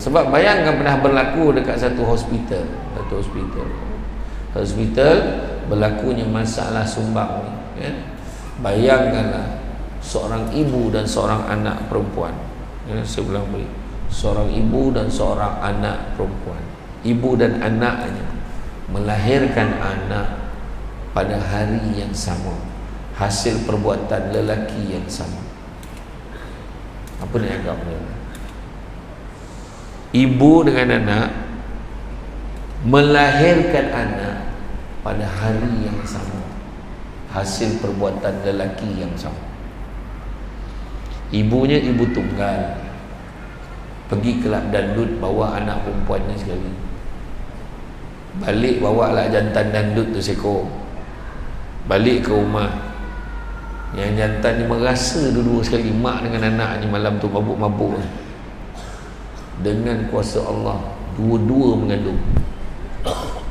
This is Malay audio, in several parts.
Sebab bayangkan pernah berlaku dekat satu hospital berlakunya masalah sumbang ni, kan? Bayangkanlah seorang ibu dan seorang anak perempuan, ya, saya bilang beri, seorang ibu dan seorang anak perempuan, ibu dan anaknya melahirkan anak pada hari yang sama, hasil perbuatan lelaki yang sama. Apa nak anggap ni? Ibu dengan anak melahirkan anak pada hari yang sama, hasil perbuatan lelaki yang sama. Ibunya ibu tunggal, pergi kelab dandut bawa anak perempuannya sekali, balik bawa lah jantan dandut tu sekor, balik ke rumah. Yang jantan ni merasa dua-dua sekali, mak dengan anak ni malam tu mabuk-mabuk. Dengan kuasa Allah, dua-dua mengandung.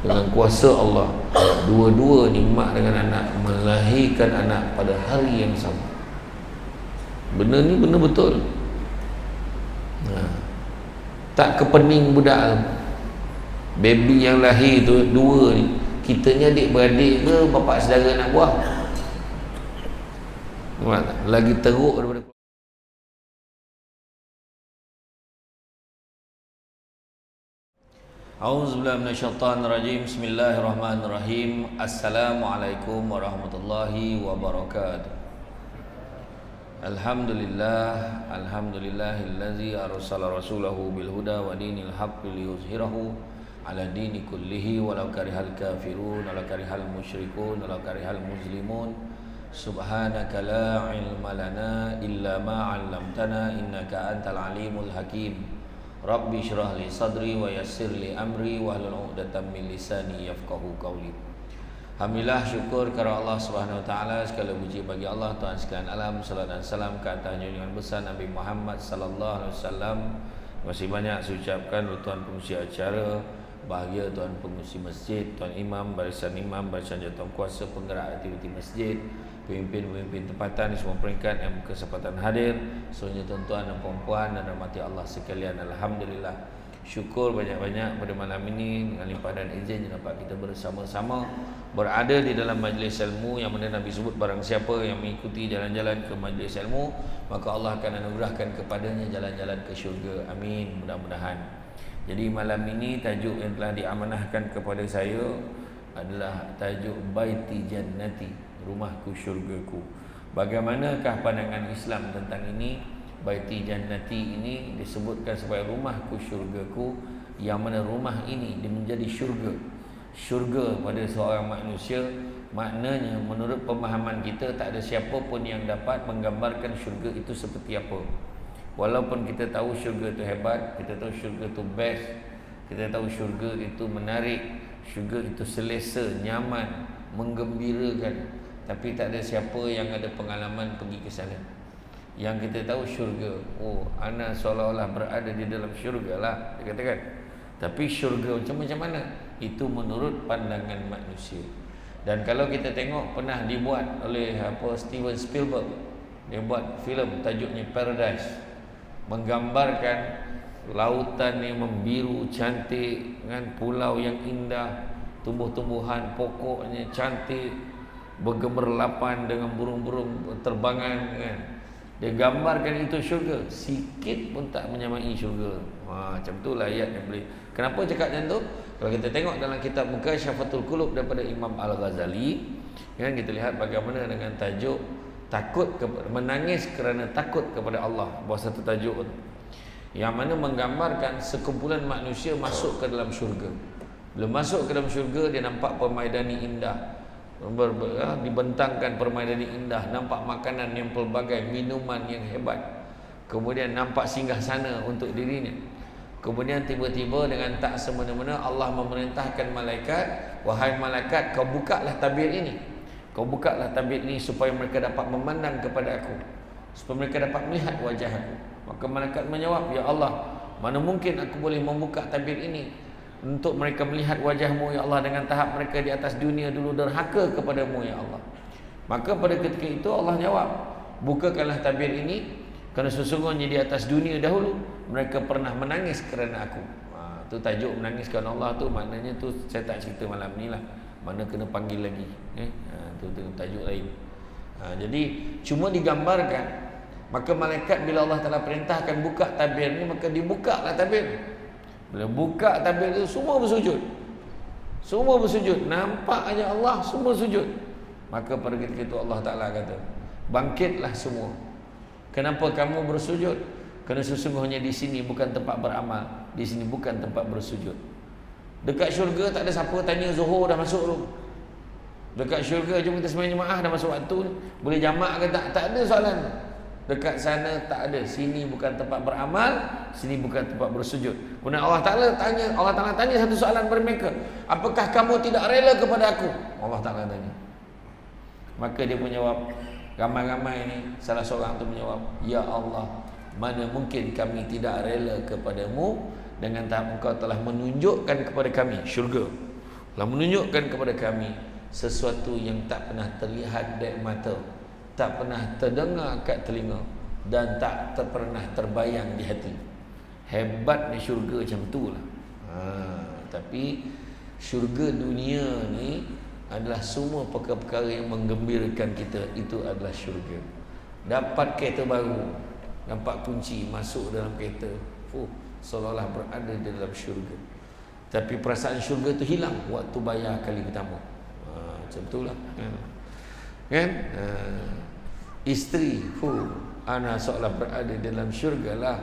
Dengan kuasa Allah, dua-dua ni mak dengan anak melahirkan anak pada hari yang sama. Benda ni benda betul. Tak kepening budak. Baby yang lahir tu dua ni, kitanya adik-beradik ke bapak saudara anak buah? Lagi teruk daripada. A'udzubillahi minasyaitonirrajim. Bismillahirrahmanirrahim. Assalamualaikum warahmatullahi wabarakatuh. Alhamdulillahillazi arsala rasulahu bil huda wa dinil haqqi liyuzhirahu ala dini kullihi walau karihal kafirun walau karihal musyrikun walau karihal muslimun. Subhanaka la ilma lana illa ma 'allamtana innaka antal alimul hakim. Rabbi syrah li sadri wa yassir li amri wahlul 'uqdatam min lisani yafqahu qawli. Alhamdulillah, syukur kepada Allah Subhanahu wa taala, segala puji bagi Allah Tuhan sekalian alam. Salam dan salam ke atas junjungan besar Nabi Muhammad sallallahu alaihi wasallam. Masih banyak saya ucapkan tuan pengurusi acara, bahagia tuan pengurusi masjid, tuan imam, barisan jawatan kuasa, penggerak aktiviti masjid, pemimpin-pemimpin tempatan di semua peringkat yang berkesempatan hadir, seluruhnya tuan-tuan dan puan-puan dan rahmati Allah sekalian. Alhamdulillah, syukur banyak-banyak pada malam ini dengan limpah dan izin dapat kita bersama-sama berada di dalam majlis ilmu yang mana Nabi sebut barang siapa yang mengikuti jalan-jalan ke majlis ilmu, maka Allah akan anugerahkan kepadanya jalan-jalan ke syurga. Amin, mudah-mudahan. Jadi malam ini tajuk yang telah diamanahkan kepada saya adalah tajuk Baiti Jannati, rumahku syurgaku. Bagaimanakah pandangan Islam tentang ini? Baiti Jannati ini disebutkan sebagai rumahku syurgaku, yang mana rumah ini dia menjadi syurga. Syurga pada seorang manusia, maknanya menurut pemahaman kita tak ada siapa pun yang dapat menggambarkan syurga itu seperti apa. Walaupun kita tahu syurga itu hebat, kita tahu syurga itu best, kita tahu syurga itu menarik, syurga itu selesa, nyaman, menggembirakan, tapi tak ada siapa yang ada pengalaman pergi ke sana. Yang kita tahu syurga, oh, ana seolah-olah berada di dalam syurga lah, dia katakan. Tapi syurga macam mana? Itu menurut pandangan manusia. Dan kalau kita tengok, pernah dibuat oleh Steven Spielberg, dia buat filem tajuknya Paradise, menggambarkan lautan yang membiru cantik dengan pulau yang indah, tumbuh-tumbuhan pokoknya cantik, bergemerlapan dengan burung-burung terbangan, kan? Dia gambarkan itu syurga, sikit pun tak menyamai syurga. Macam itulah ayat yang boleh. Kenapa cakap macam tu? Kalau kita tengok dalam kitab Mukasyafatul Qulub daripada Imam Al-Ghazali, kan, kita lihat bagaimana dengan tajuk menangis kerana takut kepada Allah, buat satu tajuk yang mana menggambarkan sekumpulan manusia masuk ke dalam syurga. Bila masuk ke dalam syurga, dia nampak permaidani indah, dibentangkan permaidani indah, nampak makanan yang pelbagai, minuman yang hebat, kemudian nampak singgah sana untuk dirinya. Kemudian tiba-tiba dengan tak semena-mena Allah memerintahkan malaikat, wahai malaikat, kau bukalah tabir ini, kau bukalah tabir ini supaya mereka dapat memandang kepada aku, supaya mereka dapat melihat wajah aku. Maka malaikat menjawab, ya Allah, mana mungkin aku boleh membuka tabir ini untuk mereka melihat wajahmu ya Allah, dengan tahap mereka di atas dunia dulu derhaka kepadamu ya Allah. Maka pada ketika itu Allah jawab, bukakanlah tabir ini Kerana sesungguhnya di atas dunia dahulu mereka pernah menangis kerana aku. Tu tajuk menangis kerana Allah tu, maknanya tu saya tak cerita malam ni lah. Mana kena panggil lagi. Tu tajuk lain. Jadi cuma digambarkan. Maka malaikat bila Allah Ta'ala perintahkan buka tabir ni, maka dibuka lah tabir. Bila buka tabir tu semua bersujud. Semua bersujud. Nampak aja Allah, semua sujud. Maka pada ketika itu Allah Ta'ala kata, bangkitlah semua. Kenapa kamu bersujud? Kerana sesungguhnya di sini bukan tempat beramal, di sini bukan tempat bersujud. Dekat syurga tak ada siapa tanya Zuhur dah masuk tu. Dekat syurga jom kita sembahyang jemaah dah masuk waktu ni, boleh jamak ke tak? Tak ada soalan. Dekat sana tak ada. Sini bukan tempat beramal, sini bukan tempat bersujud. Kemudian Allah Ta'ala tanya satu soalan kepada mereka, apakah kamu tidak rela kepada aku? Allah Ta'ala tanya. Maka dia menjawab, ramai-ramai ni salah seorang tu menjawab, ya Allah, mana mungkin kami tidak rela kepadamu dengan tahap engkau telah menunjukkan kepada kami, syurga telah menunjukkan kepada kami sesuatu yang tak pernah terlihat dari mata, tak pernah terdengar kat telinga, dan tak pernah terbayang di hati. Hebatnya syurga macam tu lah. Tapi syurga dunia ni adalah semua perkara-perkara yang menggembirakan kita. Itu adalah syurga. Dapat kereta baru, nampak kunci, masuk dalam kereta, seolah-olah berada di dalam syurga. Tapi perasaan syurga tu hilang waktu bayar kali pertama. Macam itulah kan? Isteri, ana seolah berada dalam syurga lah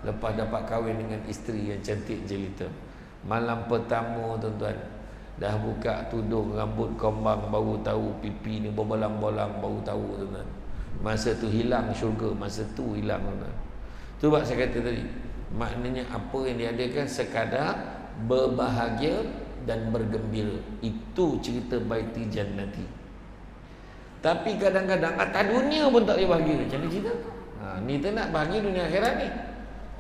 lepas dapat kahwin dengan isteri yang cantik jelita. Malam pertama tuan-tuan, dah buka tudung, rambut kombang, baru tahu pipi ni berbolang-bolang, baru tahu tuan-tuan. Masa tu hilang syurga, masa tu hilang tuan-tuan. Tu sebab saya kata tadi, maknanya apa yang diadakan sekadar berbahagia dan bergembira. Itu cerita baiti jannati. Tapi kadang-kadang atas dunia pun tak boleh bahagia. Macam ni cerita. Ni kita nak bahagia dunia akhirat ni,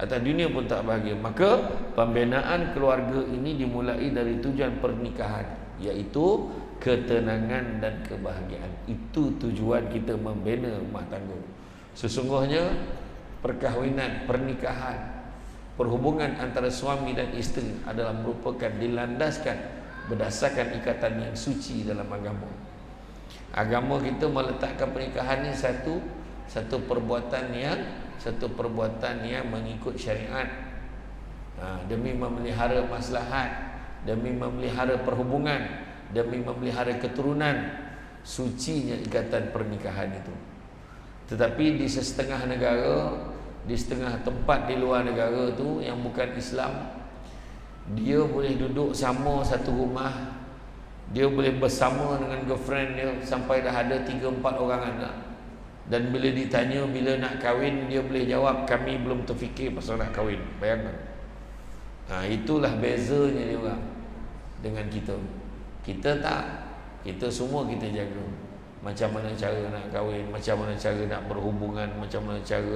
atas dunia pun tak bahagia. Maka pembinaan keluarga ini dimulai dari tujuan pernikahan, iaitu ketenangan dan kebahagiaan. Itu tujuan kita membina rumah tangga. Sesungguhnya perkahwinan, pernikahan, perhubungan antara suami dan isteri adalah merupakan dilandaskan berdasarkan ikatan yang suci dalam agama. Agama kita meletakkan pernikahan ni satu perbuatan yang mengikut syariat, demi memelihara maslahat, demi memelihara perhubungan, demi memelihara keturunan. Sucinya ikatan pernikahan itu. Tetapi di setengah negara, di setengah tempat di luar negara tu yang bukan Islam, dia boleh duduk sama satu rumah, dia boleh bersama dengan girlfriend dia sampai dah ada 3-4 orang anak. Dan bila ditanya bila nak kahwin, dia boleh jawab, kami belum terfikir pasal nak kahwin. Bayangkan. Itulah bezanya dia orang dengan kita. Kita tak. Kita semua kita jaga. Macam mana cara nak kahwin, macam mana cara nak berhubungan, macam mana cara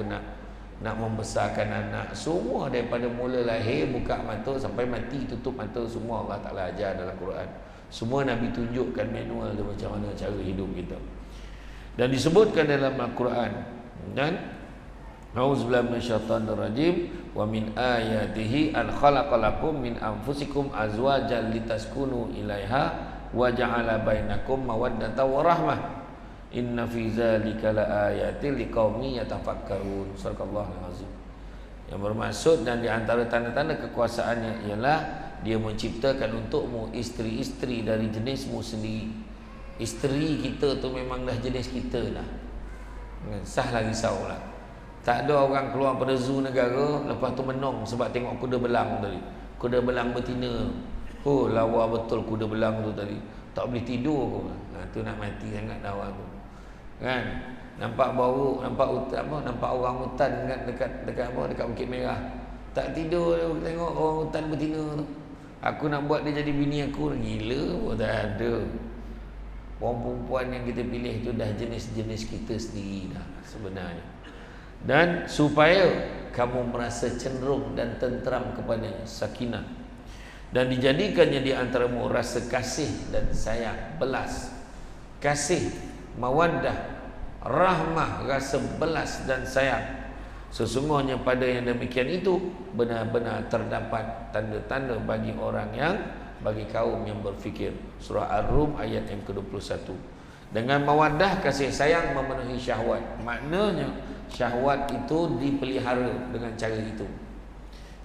nak membesarkan anak. Semua daripada mula lahir, buka mata sampai mati, tutup mata, semua Allah Ta'ala ajar dalam Quran. Semua Nabi tunjukkan manual dia macam mana cara hidup kita. Dan disebutkan dalam Al-Quran, dan auzubillahi minasyaitonir rajim, wa min ayatihi an khalaqalakum min anfusikum azwajan litaskunu ilaiha wa ja'ala bainakum mawaddatan wa rahmah inna fi zalika laayatil liqaumin yatafakkarun. Subhanallahul azim. Yang bermaksud dan di antara tanda-tanda kekuasaannya ialah dia menciptakan untukmu isteri-isteri dari jenismu sendiri. Isteri kita tu memang dah jenis kita dah. Sah lagi risau lah. Tak ada orang keluar pada zoo negara lepas tu menong sebab tengok kuda belang tadi. Kuda belang betina. Lawa betul kuda belang tu tadi. Tak boleh tidur pun. Tu nak mati sangat dah orang tu. Kan? Nampak bau, nampak orang hutan dekat Bukit Merah. Tak tidur dia tengok orang hutan betina tu. Aku nak buat dia jadi bini aku, gila pun tak ada. Perempuan yang kita pilih itu dah jenis-jenis kita sendiri dah sebenarnya. Dan supaya kamu merasa cenderung dan tenteram kepadanya, sakinah, dan dijadikannya di antaramu rasa kasih dan sayang, belas kasih, mawaddah, rahmah, rasa belas dan sayang, Sesungguhnya pada yang demikian itu benar-benar terdapat tanda-tanda bagi orang yang, bagi kaum yang berfikir. Surah Ar-Rum ayat yang ke-21. Dengan mawaddah, kasih sayang memenuhi syahwat. Maknanya syahwat itu dipelihara dengan cara itu.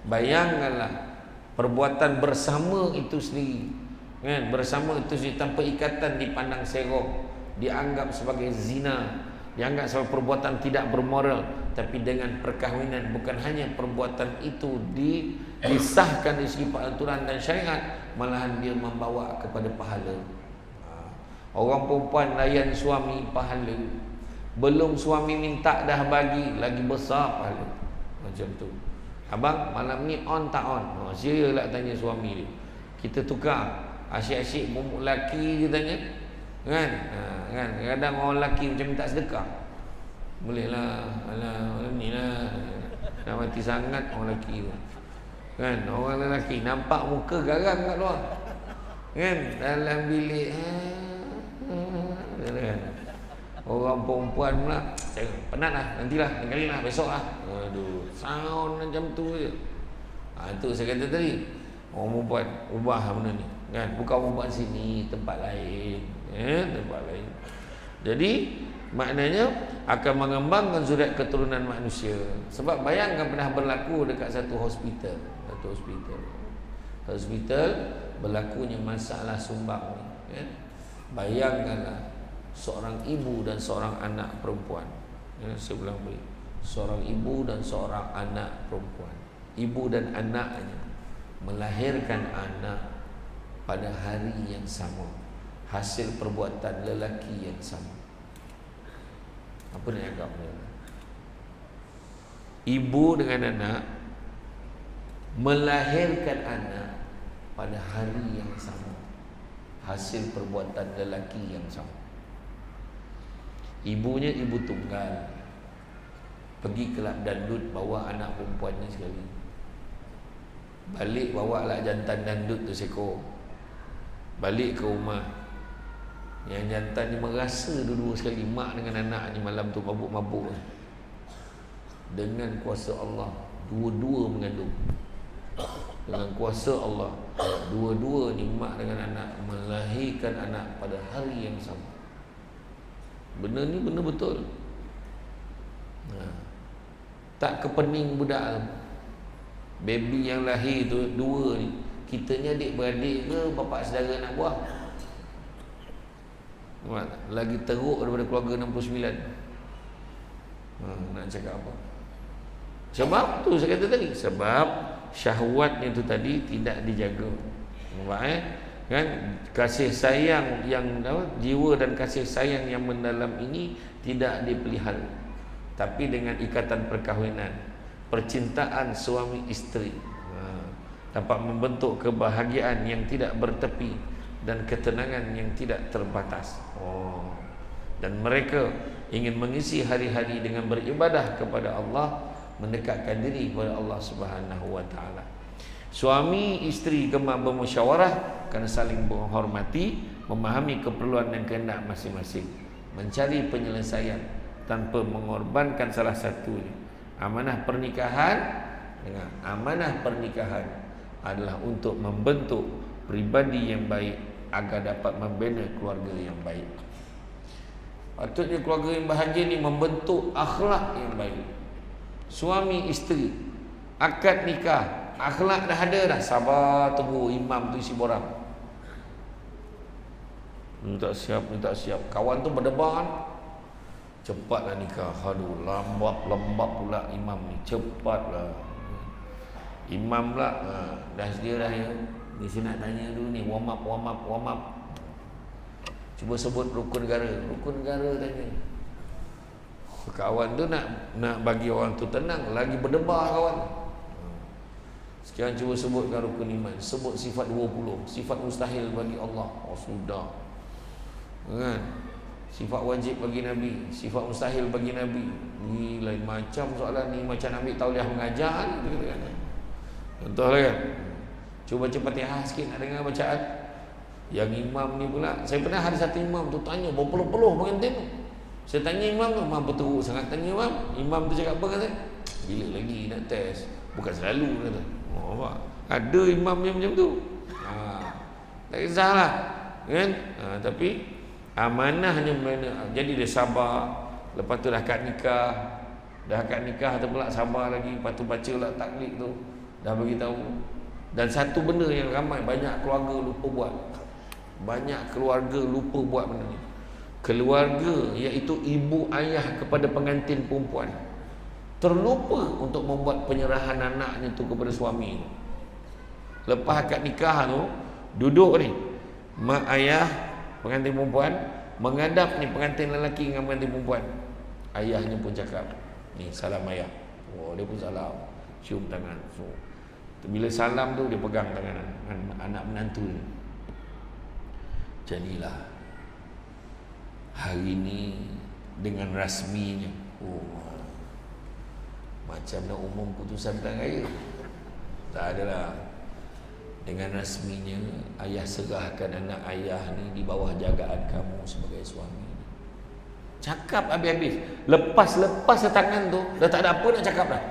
Bayangkanlah perbuatan bersama itu sendiri, kan? Bersama itu sendiri tanpa ikatan dipandang serong, dianggap sebagai zina, dianggap sebagai perbuatan tidak bermoral. Tapi dengan perkahwinan, bukan hanya perbuatan itu disahkan dari segi peraturan dan syariat, malahan dia membawa kepada pahala. Orang perempuan layan suami pahala, belum suami minta dah bagi, lagi besar pahala. Macam tu. Abang malam ni on tak on? Serius lah tanya suami dia. Kita tukar. Asyik-asyik bumuk lelaki je tanya, kan? Kan kadang orang lelaki macam minta sedekah. Boleh lah, alah ni lah, dah mati sangat orang lelaki tu, kan? Orang lelaki nampak muka garang kat luar, kan? Dalam bilik kan? Orang perempuan pula penat lah, nantilah, lain kali lah, besok lah. Aduh, sound macam tu je. Itu saya kata tadi, orang perempuan ubah benda ni, kan? Bukan ubah sini, tempat lain, tempat lain. Jadi maknanya akan mengembangkan zuriat keturunan manusia. Sebab bayangkan pernah berlaku dekat satu hospital, hospital berlakunya masalah sumbang ni, kan? Bayangkanlah seorang ibu dan seorang anak perempuan, saya ulang balik, seorang ibu dan seorang anak perempuan, ibu dan anaknya melahirkan anak pada hari yang sama, hasil perbuatan lelaki yang sama. Apa nak cakap dia? Ibu dengan anak melahirkan anak pada hari yang sama, hasil perbuatan lelaki yang sama. Ibunya ibu tunggal, pergi kelab dandut bawa anak perempuannya sekali, balik bawa lah jantan dandut tu sekor, balik ke rumah. Yang jantan ni merasa dua-dua sekali, mak dengan anak ni malam tu mabuk-mabuk. Dengan kuasa Allah, dua-dua mengandung. Dengan kuasa Allah, dua-dua ni mak dengan anak melahirkan anak pada hari yang sama. Benda ni benda betul. Tak kepening budak. Baby yang lahir tu dua ni, kitanya adik-beradik ke bapa saudara anak buah? Lagi teruk daripada keluarga 69. Nak cakap apa? Sebab tu saya kata tadi, sebab syahwatnya tu tadi tidak dijaga. Nampak kan? Kasih sayang yang jiwa dan kasih sayang yang mendalam ini tidak dipelihara, tapi dengan ikatan perkahwinan, percintaan suami isteri dapat membentuk kebahagiaan yang tidak bertepi dan ketenangan yang tidak terbatas. Dan mereka ingin mengisi hari-hari dengan beribadah kepada Allah, mendekatkan diri kepada Allah Subhanahu wa taala. Suami isteri gemar bermusyawarah kerana saling menghormati, memahami keperluan dan kehendak masing-masing, mencari penyelesaian tanpa mengorbankan salah satunya. Amanah pernikahan adalah untuk membentuk pribadi yang baik agar dapat membina keluarga yang baik. Patutnya keluarga yang bahagia ni membentuk akhlak yang baik. Suami isteri, akad nikah, akhlak dah ada dah, sabar tunggu imam tu isi borang. Ni tak siap. Kawan tu berdebar, cepatlah nikah. Aduh, lembab pula imam ni, cepatlah. Imam pula dah sedia dah ya. Ni saya nak tanya dulu ni, warm up. Cuba sebut rukun negara tanya. Kawan tu nak bagi orang tu tenang, lagi berdebar kawan. Sekarang cuba sebutkan rukun iman, sebut sifat 20, sifat mustahil bagi Allah. Sudah. Kan? Sifat wajib bagi Nabi, sifat mustahil bagi Nabi. Ni lain macam soalan ni, macam Nabi tauliah mengajar ni, contohlah kan. Cuba baca Fatihah sikit, nak dengar bacaan. Yang imam ni pula, saya pernah ada satu imam tu tanya berpeluh-peluh pengantin tu. Saya tanya imam tu, memang betul sangat tanya imam. Imam tu cakap apa kata? Bila lagi nak test? Bukan selalu kata. Apa? Ada imam yang macam tu. Tak kisahlah. Kan? Tapi amanahnya mana? Jadi dia sabar. Lepas tu dah akad nikah. Dah akad nikah tu pula sabar lagi. Lepas tu baca lah taklid tu. Dah bagi tahu. Dan satu benda yang ramai banyak keluarga lupa buat. Banyak keluarga lupa buat benda ni. Keluarga iaitu ibu ayah kepada pengantin perempuan terlupa untuk membuat penyerahan anaknya tu kepada suami. Lepas akad nikah tu duduk ni mak ayah pengantin perempuan menghadap ni pengantin lelaki dengan pengantin perempuan. Ayahnya pun cakap, ni salam ayah. Oh, dia pun salam, cium tangan. So, bila salam tu dia pegang tangan anak menantu dia. Jadilah hari ni dengan rasminya, macam nak umum putusan pilihan raya. Tak adalah. Dengan rasminya ayah serahkan anak ayah ni di bawah jagaan kamu sebagai suami. Cakap habis-habis. Lepas tangan tu dah tak ada apa nak cakap dah.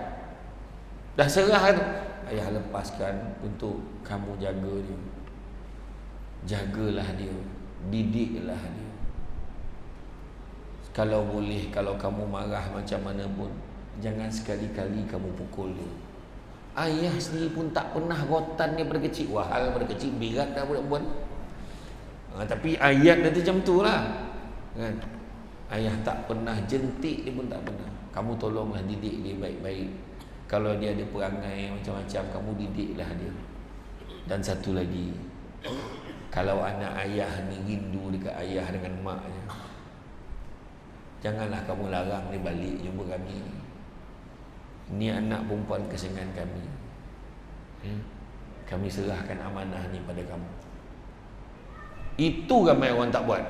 Dah serah tu. Ayah lepaskan untuk kamu jaga dia. Jagalah dia, didiklah dia. Kalau boleh, kalau kamu marah macam mana pun, jangan sekali-kali kamu pukul dia. Ayah sendiri pun tak pernah rotan dia pada kecil. Wahal pada kecil berat dah buat-buat. Tapi ayat dia tu macam tu lah kan? Ayah tak pernah jentik dia pun tak pernah. Kamu tolonglah didik dia baik-baik. Kalau dia ada perangai macam-macam, kamu didiklah dia. Dan satu lagi, kalau anak ayah ni rindu dekat ayah dengan maknya, janganlah kamu larang dia balik jumpa kami. Ini anak perempuan kesayangan kami. Kami serahkan amanah ni pada kamu. Itu ramai orang tak buat.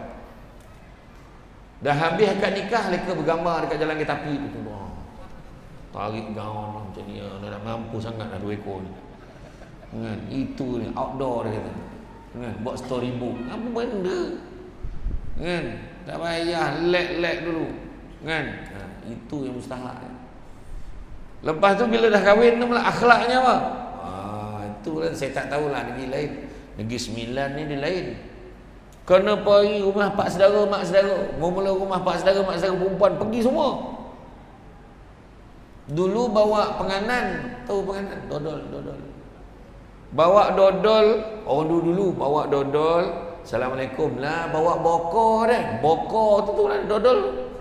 Dah habis akad nikah, mereka bergambar dekat jalan kereta api tu. Tarik gaun macam ni, dah mampu sangat dah 2 ekor ni. Kan? Itu ni outdoor dia kata. Kan? Buat storybook. Apa benda? Kan? Tak payah lek dulu. Kan? Itu yang mustahak. Lepas tu bila dah kahwin tu pula akhlaknya apa? Itu kan saya tak tahulah negeri lain. Negeri Sembilan ni dia lain. Kena pergi rumah pak saudara, mak saudara. Mula rumah pak saudara, mak saudara perempuan pergi semua. Dulu bawa penganan, tahu penganan? Dodol. Bawa dodol, orang dulu bawa dodol. Assalamualaikum lah, bawa bokor dah. Bokor tu lah dodol.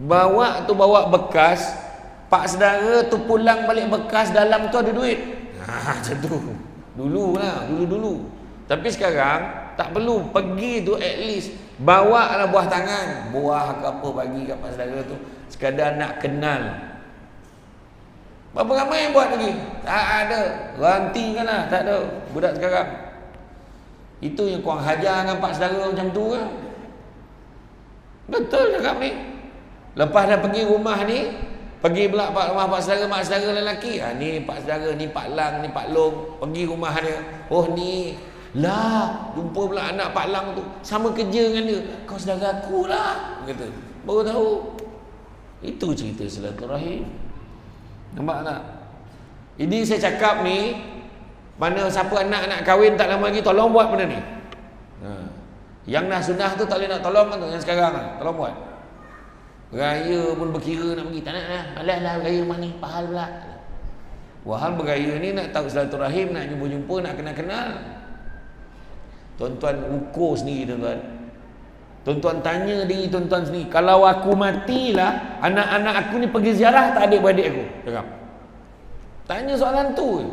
Bawa bekas. Pak saudara tu pulang balik bekas, dalam tu ada duit. Macam tu. Dulu. Tapi sekarang tak perlu pergi tu, at least bawa lah buah tangan, buah ke apa bagi kat pak saudara tu, sekadar nak kenal. Berapa ramai yang buat lagi? Tak ada. Ranting kan lah, tak ada. Budak sekarang itu yang kurang hajar dengan pak saudara macam tu kan. Betul cakap ni. Lepas dah pergi rumah ni, pergi pula rumah pak saudara, mak saudara lelaki. Ni pak saudara, ni pak Lang, ni pak Long. Pergi rumah dia. Oh ni lah, jumpa pula anak pak Lang tu, sama kerja dengan dia. Kau saudara aku lah, kata. Baru tahu. Itu cerita silaturahim. Nampak tak? Ini saya cakap ni, mana siapa anak kahwin tak lama lagi, tolong buat benda ni. Yang dah sunnah tu tak boleh nak tolong kan tu. Yang sekarang kan, tolong buat. Beraya pun berkira nak pergi. Tak nak lah, malas lah beraya rumah ni, pahal pula. Wahal beraya ni nak tahu silaturahim, nak jumpa-jumpa, nak kenal-kenal. Tuan-tuan ukur sendiri tuan-tuan. Tuan-tuan tanya diri tuan-tuan sendiri, kalau aku matilah, anak-anak aku ni pergi ziarah tak adik-beradik aku? Cakap. Tanya soalan tu.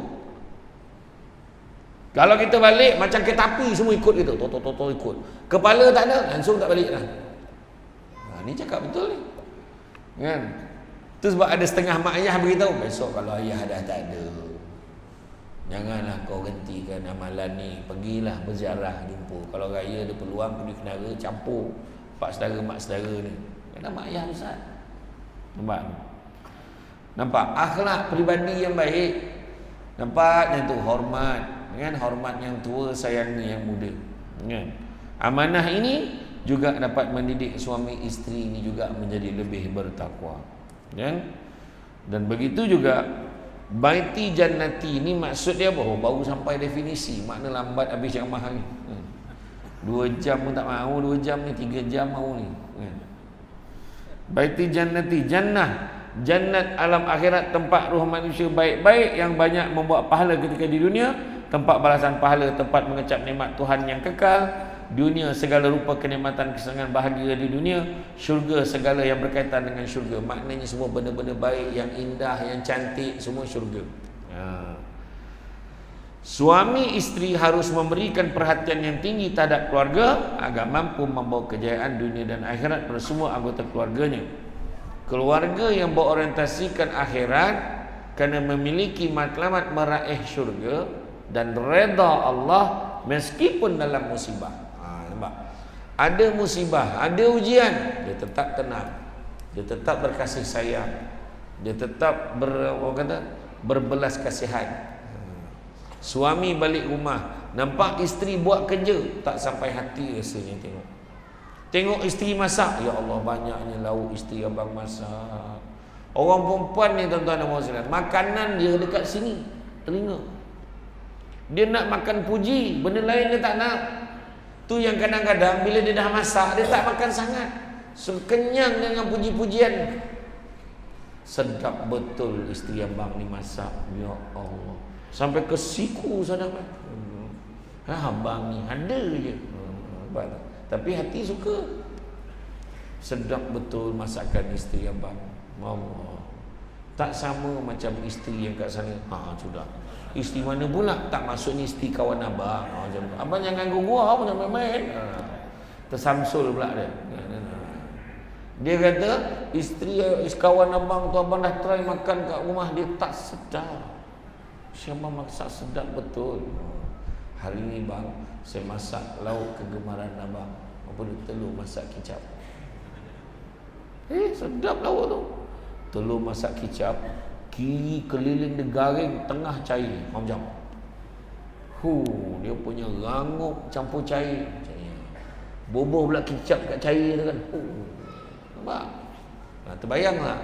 Kalau kita balik macam kereta api, semua ikut gitu. Toto ikut. Kepala tak ada, langsung tak balik dah. Ni cakap betul ni. Kan? Tu sebab ada setengah mak ayah beritahu, besok kalau ayah dah tak ada, janganlah kau hentikan amalan ni, pergilah berziarah jumpa. Kalau raya ada peluang pergi kenara, campur pak saudara mak saudara ni. Kena mak ayah besar. Nampak akhlak peribadi yang baik. Nampak yang tu hormat, kan? Hormat yang tua, sayangi yang muda, kan? Amanah ini juga dapat mendidik suami isteri ini juga menjadi lebih bertakwa, kan? Dan begitu juga baiti jannati ni maksud dia apa? Baru sampai definisi. Makna lambat habis yang mahal ni. 2 jam pun tak mahu, 2 jam ni, 3 jam mahu ni. Baiti jannati, jannah, jannat alam akhirat, tempat ruh manusia baik-baik yang banyak membuat pahala ketika di dunia, tempat balasan pahala, tempat mengecap nikmat Tuhan yang kekal. Dunia segala rupa kenikmatan, kesenangan, bahagia di dunia. Syurga segala yang berkaitan dengan syurga. Maknanya semua benda-benda baik, yang indah, yang cantik, semua syurga. Suami isteri harus memberikan perhatian yang tinggi terhadap keluarga agar mampu membawa kejayaan dunia dan akhirat pada semua anggota keluarganya. Keluarga yang berorientasikan akhirat kerana memiliki matlamat meraih syurga dan redha Allah meskipun dalam musibah. Nampak? Ada musibah, ada ujian, dia tetap tenang, dia tetap berkasih sayang, dia tetap berbelas kasihan. Suami balik rumah, nampak isteri buat kerja, tak sampai hati rasanya tengok. Tengok isteri masak, ya Allah banyaknya lauk isteri abang masak. Orang perempuan ni tuan-tuan dan puan-puan, makanan dia dekat sini, telinga. Dia nak makan puji, benda lain dia tak nak. Tu yang kadang-kadang bila dia dah masak, dia tak makan sangat. So, kenyang dengan puji-pujian. Sedap betul isteri abang ni masak, ya Allah. Sampai ke siku sana kan. Abang ni ada je. Tapi hati suka. Sedap betul masakan isteri abang. Allah. Tak sama macam isteri yang kat sana. Sudah. Isteri mana pula? Tak maksudnya isteri kawan abang. Abang jangan ganggu gua, abang jangan main-main. Tersamsul pula dia. Dia kata isteri kawan abang tu, abang dah try makan kat rumah, dia tak sedap. Siapa masak sedap betul. Hari ni bang, saya masak lauk kegemaran abang. Apa dia? Telur masak kicap. Sedap lauk tu. Telur masak kicap, kiri keliling dia garing, tengah cair. Macam dia punya rangup campur cair. Boboh pula kicap kat cair tu kan. Nampak? Terbayang tak?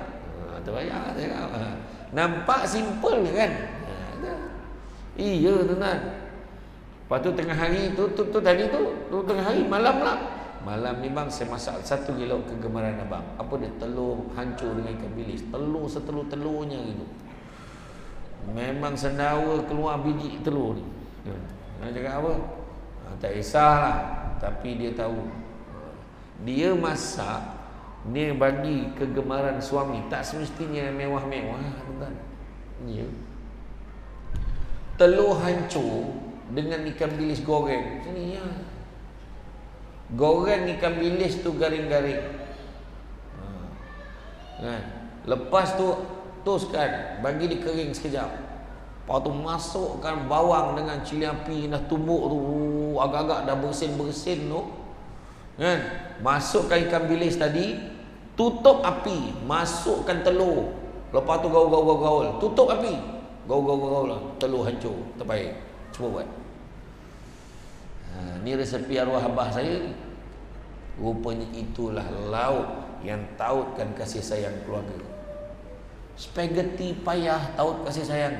Terbayang tak? Nampak simple kan? Iya tuan-tuan. Lepas tu tengah hari tu tadi tu tengah hari, malam lah. Malam ni bang saya masak 1 kilo kegemaran abang. Apa dia? Telur hancur dengan ikan bilis. Telur setelur-telurnya gitu. Memang sendawa keluar biji telur ni. Nak cakap apa? Tak kisahlah. Tapi dia tahu. Dia masak, dia bagi kegemaran suami. Tak semestinya mewah-mewah tuan-tuan. Ya. Telur hancur dengan ikan bilis goreng. Sini ya. Goreng ikan bilis tu garing-garing. Kan? Lepas tu toskan, bagi dia kering sekejap. Lepas tu masukkan bawang dengan cili api dah tumbuk tu, agak-agak dah bersin-bersin tu. Kan? Masukkan ikan bilis tadi, tutup api, masukkan telur. Lepas tu gaul-gaul. Tutup api. Gaul lah, telur hancur, terbaik. Cuba buat. Ni resepi arwah abah saya. Rupanya itulah lauk yang tautkan kasih sayang keluarga. Spaghetti payah taut kasih sayang.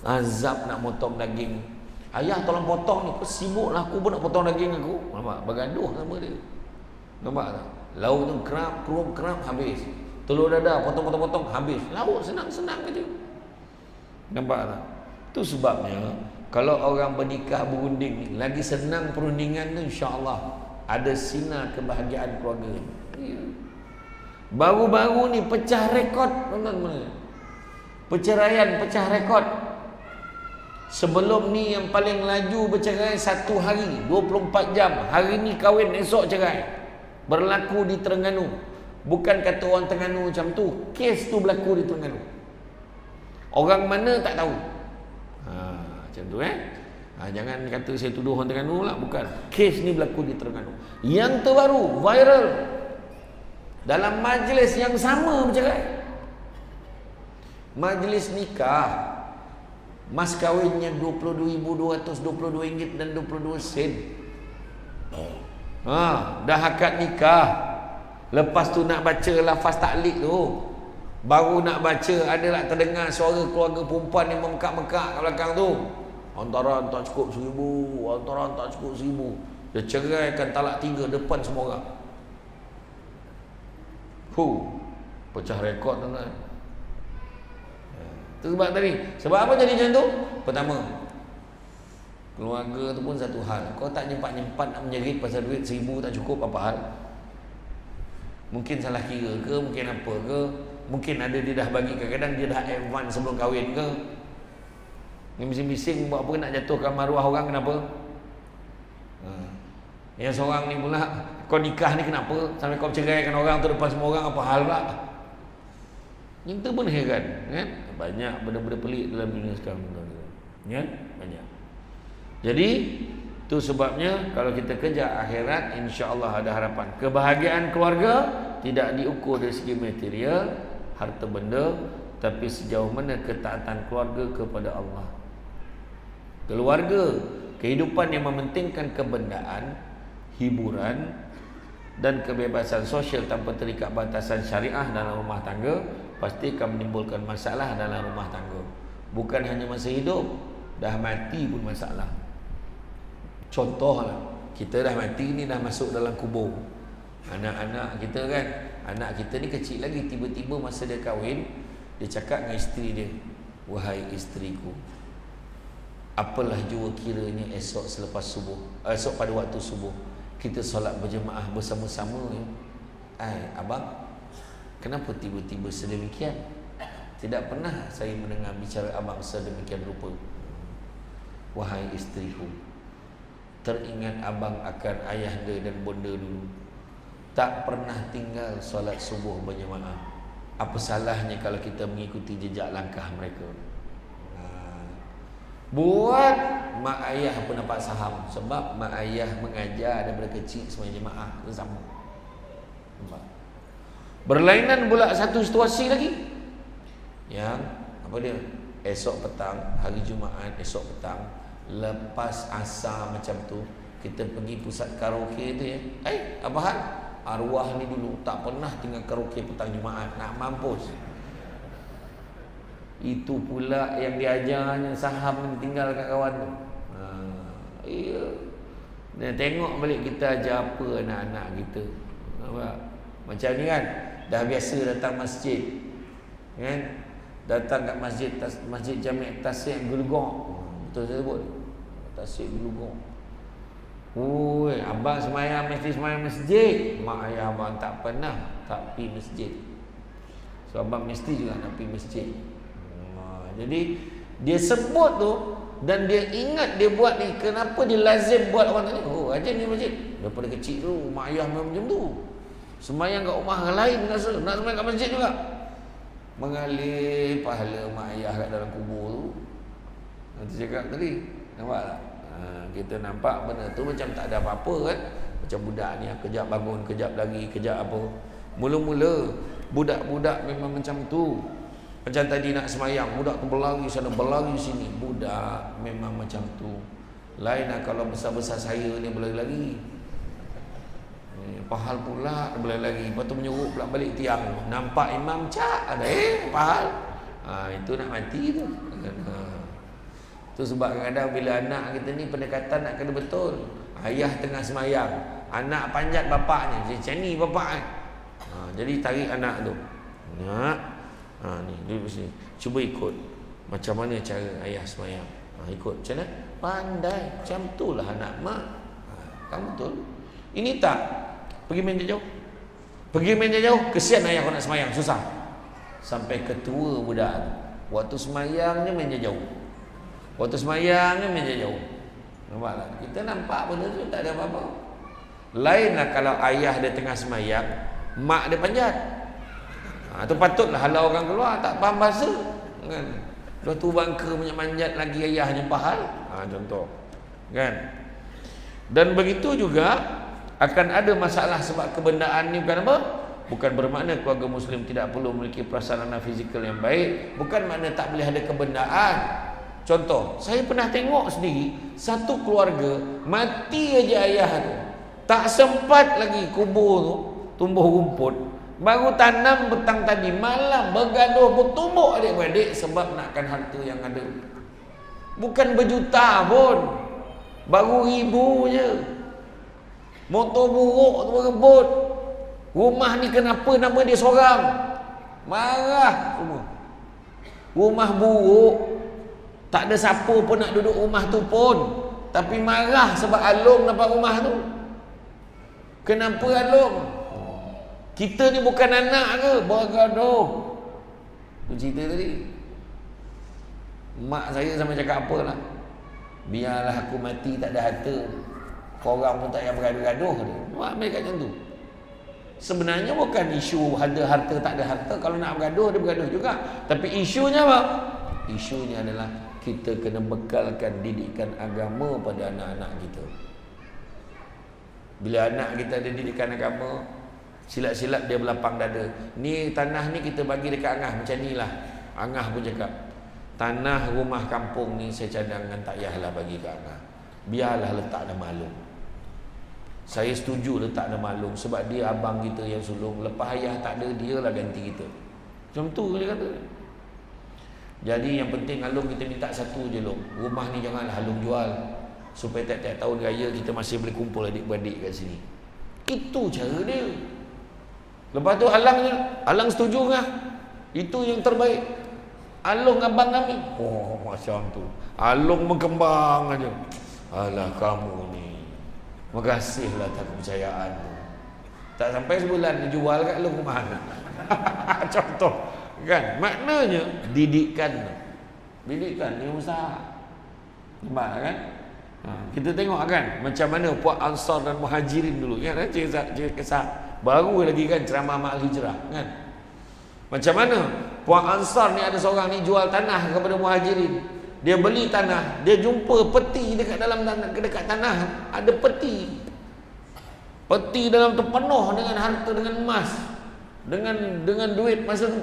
Azab nak potong daging. Ayah tolong potong ni, sibuklah aku pun nak potong daging aku. Nampak? Bergaduh sama dia. Nampak tak? Lauk tu kerap habis. Telur dadah, potong, habis. Lauk senang-senang je. Nampak tak? Itu sebabnya, kalau orang bernikah berunding ni, lagi senang perundingan tu, insya-Allah ada sinar kebahagiaan keluarga. Baru-baru ni pecah rekod, tuan-tuan. Perceraian pecah rekod. Sebelum ni yang paling laju bercerai 1 hari, 24 jam. Hari ni kahwin, esok cerai. Berlaku di Terengganu. Bukan kata orang Terengganu macam tu, kes tu berlaku di Terengganu. Orang mana tak tahu. Macam tu jangan kata saya tuduh orang Terengganu lah. Bukan. Kes ni berlaku di Terengganu. Yang terbaru, viral, dalam majlis yang sama bercerai. Majlis nikah, mas kahwinnya RM22,222 dan 22 sen. Dah akad nikah, Lepas tu nak baca lafaz taklid tu, baru nak baca adalah terdengar suara keluarga perempuan yang memekak-mekak kat belakang tu. Hantaran tak cukup 1,000, hantaran tak cukup 1,000. Dia ceraikan talak 3 depan semua orang. Pecah rekod tuan-tuan. Itu sebab tadi. Sebab apa jadi macam tu? Pertama, keluarga tu pun satu hal. Kau tak nyempat-nyempat nak menjerit pasal duit 1,000 tak cukup, apa hal? Mungkin salah kira ke, mungkin apa ke, mungkin ada dia dah bagi, kadang-kadang dia dah advance sebelum kahwin ke. Ni bising-bising buat apa nak jatuhkan maruah orang, kenapa? Yang seorang ni pula, kau nikah ni kenapa sampai kau ceraikan orang tu depan semua orang, apa hal pula? Kita pun heran, kan? Banyak benda-benda pelik dalam dunia sekarang, kan? Banyak. Jadi tu sebabnya kalau kita kejar akhirat, insya-Allah ada harapan. Kebahagiaan keluarga tidak diukur dari segi material, harta benda, tapi sejauh mana ketaatan keluarga kepada Allah. Keluarga, kehidupan yang mementingkan kebendaan, hiburan dan kebebasan sosial tanpa terikat batasan syariah dalam rumah tangga pasti akan menimbulkan masalah dalam rumah tangga. Bukan hanya masa hidup, dah mati pun masalah. Contohlah, kita dah mati ni, dah masuk dalam kubur. Anak-anak kita kan, anak kita ni kecil lagi, tiba-tiba masa dia kahwin, dia cakap dengan isteri dia, "Wahai isteriku, apalah jua kiranya esok selepas subuh, esok pada waktu subuh kita solat berjemaah bersama-sama ya. Abang, kenapa tiba-tiba sedemikian? Tidak pernah saya mendengar bicara abang sedemikian rupa. Wahai isteriku, teringat abang akan ayahanda dan bonda dulu, tak pernah tinggal solat subuh berjemaah. Apa salahnya kalau kita mengikuti jejak langkah mereka?" Buat mak ayah pun dapat saham, sebab mak ayah mengajar daripada kecil semuanya jemaah itu sama. Berlainan pula satu situasi lagi, yang apa dia, esok petang, hari Jumaat, esok petang lepas asar macam tu, kita pergi pusat karaoke tu ya. Apa hal? Arwah ni dulu tak pernah tinggal karaoke petang Jumaat, nak mampus. Itu pula yang diajarnya saham tinggal kat kawan tu. Iya. Dan tengok balik kita ajar apa anak-anak kita. Nampak? Macam ni kan, dah biasa datang masjid, kan? Datang kat masjid, masjid Jami' Tasik Gelugong. Betul saya sebut? Tasik Gelugong. Abang semayang mesti semayang masjid. Mak ayah abang tak pernah tak pergi masjid. So abang mesti juga nak pergi masjid. Jadi dia sebut tu, dan dia ingat dia buat ni, kenapa dia lazim buat orang tadi? Ajar ni masjid. Daripada kecil tu mak ayah memang macam tu. Semayang kat rumah lain rasa, nak semayang kat masjid juga. Mengalir pahala mak ayah kat dalam kubur tu. Nanti cakap tadi, nampak tak? Kita nampak benda tu macam tak ada apa-apa kan. Macam budak ni, kejap bangun, kejap lagi, kejap apa. Mula-mula budak-budak memang macam tu. Macam tadi nak semayang, budak tu berlari sana, berlari sini. Budak memang macam tu. Lain lah kalau besar-besar saya ni berlari-lari. Pahal pula berlari-lari. Lepas tu menyuruh pula balik tiang. Nampak imam cak, ada pahal. Itu nak mati tu. Tu sebab kadang-kadang bila anak kita ni pendekatan nak kena betul. Ayah tengah semayang, anak panjat bapaknya. Macam ni bapak kan. Jadi tarik anak tu. Ni duduk sini. Cuba ikut macam mana cara ayah semayang. Ikut macam mana? Pandai. Macam itulah anak mak. Kamu betul. Ini tak. Pergi main jauh. Pergi main jauh. Kesian ayah kau nak semayang, susah. Sampai ketua budak tu, waktu semayangnya main jauh. Waktu semayangnya main jauh. Nampak tak? Kita nampak benda tu tak ada apa-apa. Lainlah kalau ayah dia tengah semayang, mak dia panjat. Itu patutlah halau orang keluar, tak faham bahasa kan. Lepas tu bangka manjat lagi ayahnya pahal. Contoh kan. Dan begitu juga akan ada masalah sebab kebendaan ni bukan apa? Bukan bermakna keluarga muslim tidak perlu memiliki prasarana fizikal yang baik. Bukan makna tak boleh ada kebendaan. Contoh, saya pernah tengok sendiri satu keluarga mati aja ayah tu. Tak sempat lagi kubur tu, tumbuh rumput. Baru tanam petang tadi, malam bergaduh bertumbuk adik-beradik sebab nakkan harta yang ada. Bukan berjuta pun, baru ribu je. Motor buruk tu berebut. Rumah ni kenapa nama dia seorang? Marah semua. Rumah buruk, tak ada siapa pun nak duduk rumah tu pun, tapi marah sebab Along dapat rumah tu. Kenapa Along? Kita ni bukan anak ke? Bergaduh. Tu cerita tadi. Mak saya sama cakap apalah, biarlah aku mati tak ada harta, korang pun tak payah bergaduh-gaduh. Mak mereka macam tu. Sebenarnya bukan isu ada harta tak ada harta. Kalau nak bergaduh, dia bergaduh juga. Tapi isunya apa? Isunya adalah kita kena bekalkan didikan agama pada anak-anak kita. Bila anak kita ada didikan agama, silap-silap dia berlapang dada. Ni tanah ni kita bagi dekat Angah, macam ni lah. Angah pun cakap, tanah rumah kampung ni saya cadangkan tak payahlah bagi ke Angah, biarlah letak nama Along. Saya setuju letak nama Along sebab dia abang kita yang sulung. Lepas ayah tak ada, dia lah ganti kita. Macam tu dia kata. Jadi yang penting Along kita minta satu je, Long. Rumah ni janganlah Along jual, supaya tiap-tiap tahun raya kita masih boleh kumpul adik-beradik kat sini. Itu cara dia. Lepas tu Alang setuju kan? Itu yang terbaik. Along abang kami. Oh macam tu. Along berkembang aja. Alah kamu ni, makasihlah atas kepercayaan. Tak sampai sebulan dia jual kat Along rumah anak. Contoh kan? Maknanya didikan ni usaha. Nampak kan? Kita tengok kan macam mana Puak Ansar dan Muhajirin dulu kan, kisah baru lagi kan ceramah Ma'al Hijrah kan. Macam mana Puak Ansar ni, ada seorang ni jual tanah kepada Muhajirin. Dia beli tanah, dia jumpa peti dekat dalam tanah, dekat tanah ada peti. Peti dalam tu penuh dengan harta, dengan emas, dengan duit masa tu.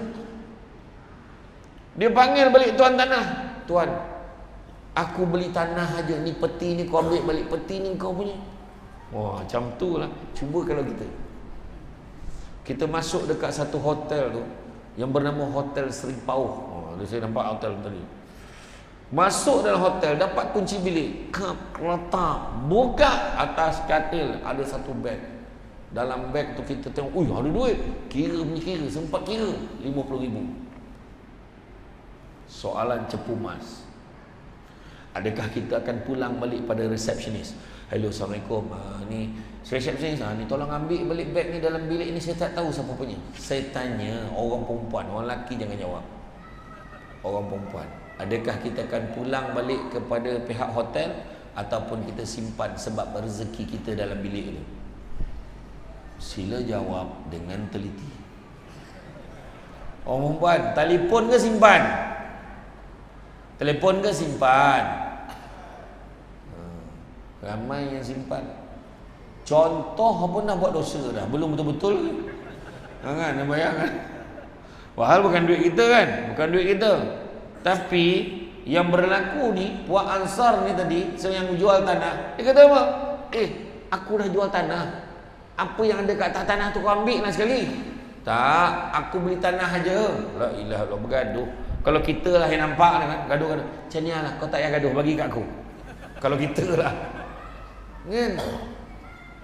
Dia panggil balik tuan tanah. Tuan, aku beli tanah aja, ni peti ni kau ambil balik, peti ni kau punya. Wah, macam tu lah. Cuba kalau kita masuk dekat satu hotel tu yang bernama Hotel Seri Pauh. Saya nampak hotel tadi. Masuk dalam hotel, dapat kunci bilik, letak, buka atas katil ada satu beg. Dalam beg tu kita tengok, ada duit. Kira, sempat kira 50,000. Soalan cepu mas, adakah kita akan pulang balik pada resepsionis? Hello, Assalamualaikum, ni resepsionis, ni tolong ambil balik beg ni dalam bilik ni, saya tak tahu siapa punya. Saya tanya orang perempuan, orang lelaki jangan jawab. Orang perempuan, adakah kita akan pulang balik kepada pihak hotel ataupun kita simpan sebab rezeki kita dalam bilik ni? Sila jawab dengan teliti. Orang perempuan, telefon ke simpan? Telefon ke simpan? Ramai yang simpan. Contoh pun dah buat dosa dah, belum betul-betul kan, bayangkan. Padahal bukan duit kita kan, bukan duit kita. Tapi yang berlaku ni, Puak Ansar ni tadi, yang jual tanah, dia kata apa? Aku dah jual tanah, apa yang ada kat atas tanah tu kau ambil lah sekali. Tak, aku beli tanah aja. La ilaha illallah, bergaduh. Kalau kita lah yang nampak kan, gaduh-gaduh. Macam ni lah, kau tak payah gaduh, bagi kat aku. Kalau kita lah kan,